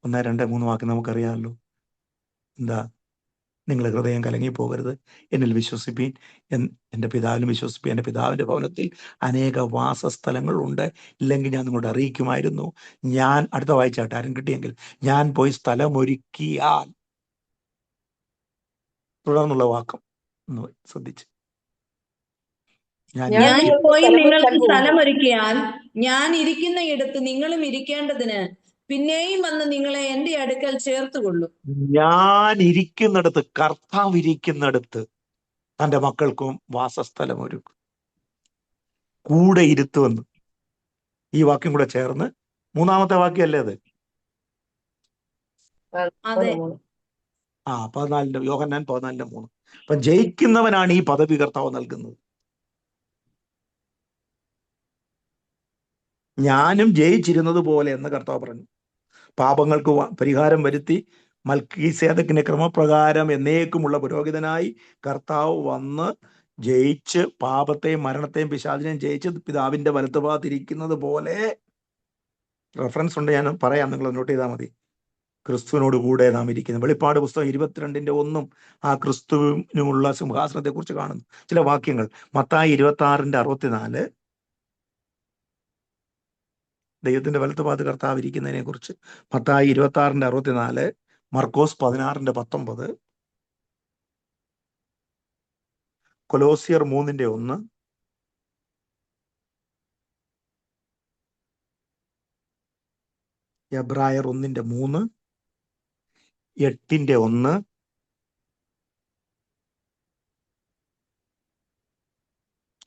2, 3 വാക്യം നമുക്കറിയാമല്ലോ. എന്താ? നിങ്ങൾ ഹൃദയം കലങ്ങി പോകരുത്, എന്നിൽ വിശ്വസിപ്പീൻ, എൻ്റെ പിതാവിനും വിശ്വസിപ്പീൻ. എൻ്റെ പിതാവിൻ്റെ ഭവനത്തിൽ അനേക വാസസ്ഥലങ്ങളുണ്ട്, ഇല്ലെങ്കിൽ ഞാൻ നിങ്ങളോട് അറിയിക്കുമായിരുന്നു. ഞാൻ അടുത്ത വായിച്ചാട്ടെ, ആരും കിട്ടിയെങ്കിൽ. ഞാൻ പോയി സ്ഥലമൊരുക്കിയാൽ, തുടർന്നുള്ള വാക്കം ഒന്ന് ശ്രദ്ധിച്ച്. ഞാൻ ഞാൻ നിങ്ങൾക്ക് പോയി നിങ്ങൾക്ക് സ്ഥലമൊരുക്കാൻ പോകുന്നു. സ്ഥലമൊരുക്കിയാൽ ഞാൻ ഇരിക്കുന്ന ഇടത്ത് നിങ്ങളും ഇരിക്കേണ്ടതിന് പിന്നെയും വന്ന് നിങ്ങളെ എന്റെ അടുക്കൽ ചേർത്തുകൊള്ളും. ഞാൻ ഇരിക്കുന്നിടത്ത്, കർത്താവ് ഇരിക്കുന്നിടത്ത് തൻ്റെ മക്കൾക്കും വാസസ്ഥലം ഒരുക്കും, കൂടെ ഇരുത്തുമെന്ന്. ഈ വാക്യം കൂടെ ചേർന്ന് മൂന്നാമത്തെ വാക്യമല്ലേ അത്? അതെ. 14 യോഹന്നാൻ 14:3. അപ്പൊ ജയിക്കുന്നവനാണ് ഈ പദവി കർത്താവ് നൽകുന്നത്. ഞാനും ജയിച്ചിരുന്നത് പോലെ എന്ന് കർത്താവ് പറഞ്ഞു. പാപങ്ങൾക്ക് പരിഹാരം വരുത്തി മൽക്കീസേദക്കിന്റെ ക്രമപ്രകാരം എന്നേക്കുമുള്ള പുരോഹിതനായി കർത്താവ് വന്ന് ജയിച്ച് പാപത്തെയും മരണത്തെയും പിശാചിനെയും ജയിച്ച് പിതാവിന്റെ വലത്തുഭാഗത്തിരിക്കുന്നത് പോലെ, റെഫറൻസ് ഉണ്ട്, ഞാൻ പറയാം, നിങ്ങൾ നോട്ട് ചെയ്താൽ മതി. ക്രിസ്തുവിനോട് കൂടെ നാം ഇരിക്കുന്നു. വെളിപ്പാട് പുസ്തകം 22:1 ആ ക്രിസ്തുവിനുമുള്ള സിംഹാസനത്തെ കുറിച്ച് കാണുന്നു. ചില വാക്യങ്ങൾ മത്തായി 26:64 ദൈവത്തിന്റെ വലത്തുഭാഗത്ത് കർത്താവ് ഇരിക്കുന്നതിനെ കുറിച്ച്. മത്തായി 26:64, മർക്കോസ് 16:19, കൊലോസിയർ 3:1, എബ്രായർ 1:3, 8:1,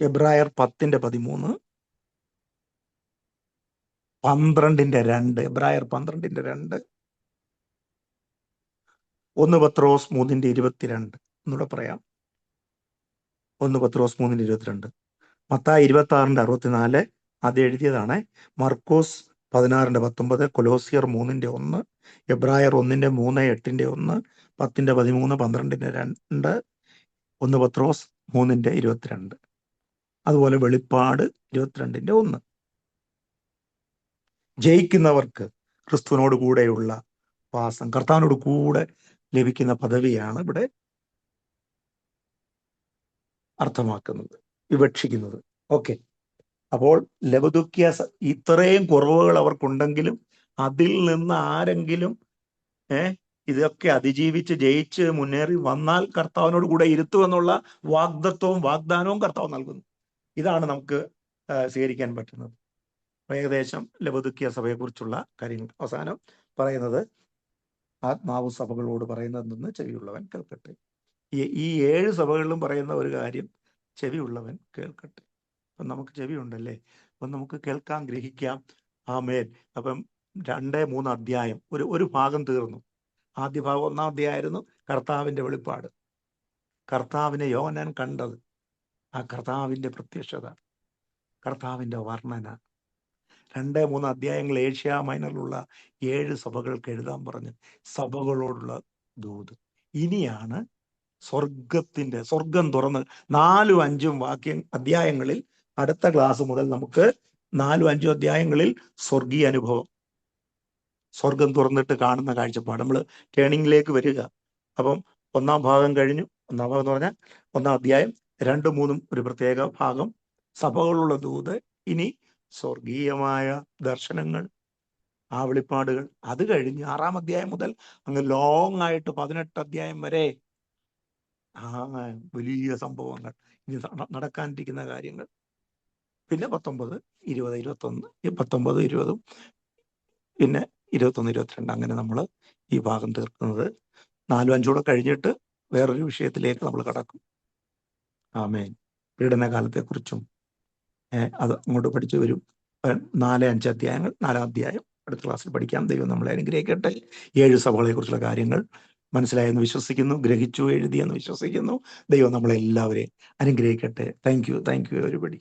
എബ്രായർ 10:13, 12:2, എബ്രായർ 12:2, 1 പത്രോസ് 3:22. ഒന്നുകൂടെ പറയാം, 1 പത്രോസ് 3:22. മത്തായി 26:64 അത് എഴുതിയതാണ്. മർക്കോസ് 16:19, കൊലോസിയർ 3:1, എബ്രായർ 1:3, 8:1, 10:13, 12:2, 1 പത്രോസ് 3:22. അതുപോലെ വെളിപ്പാട് 22:1. ജയിക്കുന്നവർക്ക് ക്രിസ്തുവിനോട് കൂടെയുള്ള വാസം, കർത്താവിനോട് കൂടെ ലഭിക്കുന്ന പദവിയാണ് ഇവിടെ അർത്ഥമാക്കുന്നത്, വിവക്ഷിക്കുന്നത്. ഓക്കെ, അപ്പോൾ ലവദുക്യ ഇത്രയും കുറവുകൾ അവർക്കുണ്ടെങ്കിലും അതിൽ നിന്ന് ആരെങ്കിലും ഇതൊക്കെ അതിജീവിച്ച് ജയിച്ച് മുന്നേറി വന്നാൽ കർത്താവിനോട് കൂടെ ഇരുത്തുമെന്നുള്ള വാഗ്ദാനവും കർത്താവ് നൽകുന്നു. ഇതാണ് നമുക്ക് സ്വീകരിക്കാൻ പറ്റുന്നത്. ഏകദേശം ലവദുക്യ സഭയെക്കുറിച്ചുള്ള കാര്യങ്ങൾ. അവസാനം പറയുന്നത്, ആത്മാവ് സഭകളോട് പറയുന്നതെന്ന് ചെവിയുള്ളവൻ കേൾക്കട്ടെ. ഈ 7 സഭകളിലും പറയുന്ന ഒരു കാര്യം, ചെവിയുള്ളവൻ കേൾക്കട്ടെ. അപ്പം നമുക്ക് ചെവിയുണ്ടല്ലേ, അപ്പം നമുക്ക് കേൾക്കാം, ഗ്രഹിക്കാം. ആമേൻ. അപ്പം 2-3 അധ്യായം, ഒരു ഭാഗം തീർന്നു. ആദ്യ ഭാഗം 1-ാം അധ്യായമായിരുന്നു കർത്താവിൻ്റെ വെളിപ്പാട്, കർത്താവിനെ യോഹന്നാൻ കണ്ടത്, ആ കർത്താവിൻ്റെ പ്രത്യക്ഷത, കർത്താവിൻ്റെ വർണ്ണന. 2-3 അധ്യായങ്ങൾ ഏഷ്യ മൈനറിലുള്ള 7 സഭകൾക്ക് എഴുതാൻ പറഞ്ഞ് സഭകളോടുള്ള ദൂത്. ഇനിയാണ് സ്വർഗം തുറന്ന് 4-5 അധ്യായങ്ങളിൽ, അടുത്ത ക്ലാസ് മുതൽ നമുക്ക് 4-5 അധ്യായങ്ങളിൽ സ്വർഗീയ അനുഭവം, സ്വർഗം തുറന്നിട്ട് കാണുന്ന കാഴ്ചപ്പാട്. നമ്മൾ ടേണിങ്ങിലേക്ക് വരിക. അപ്പം 1-ാം ഭാഗം കഴിഞ്ഞു. 1-ാം ഭാഗം എന്ന് പറഞ്ഞാൽ 1-ാം അധ്യായം, 2-3 ഒരു പ്രത്യേക ഭാഗം, സഭകളുള്ള ദൂത്. ഇനി സ്വർഗീയമായ ദർശനങ്ങൾ, ആ വെളിപ്പാടുകൾ. അത് കഴിഞ്ഞ് 6-ാം അധ്യായം മുതൽ അങ്ങ് ലോങ് ആയിട്ട് 18 അധ്യായം വരെ വലിയ സംഭവങ്ങൾ, ഇനി നടക്കാനിരിക്കുന്ന കാര്യങ്ങൾ. പിന്നെ 19, 20, 21, 19, 20, പിന്നെ 21, 22, അങ്ങനെ നമ്മൾ ഈ ഭാഗം തീർക്കുന്നത്. 4-5 കൂടെ കഴിഞ്ഞിട്ട് വേറൊരു വിഷയത്തിലേക്ക് നമ്മൾ കടക്കും. ആമേൻ. പീഡനകാലത്തെക്കുറിച്ചും അത് അങ്ങോട്ട് പഠിച്ചു വരും. 4-5 അധ്യായങ്ങൾ, 4-ാം അധ്യായം അടുത്ത ക്ലാസ്സിൽ പഠിക്കാം. ദൈവം നമ്മളെ അനുഗ്രഹിക്കട്ടെ. 7 സഭകളെ കുറിച്ചുള്ള കാര്യങ്ങൾ മനസ്സിലായെന്ന് വിശ്വസിക്കുന്നു, ഗ്രഹിച്ചു, എഴുതിയെന്ന് വിശ്വസിക്കുന്നു. ദൈവം നമ്മളെ എല്ലാവരെയും അനുഗ്രഹിക്കട്ടെ. Thank you everybody.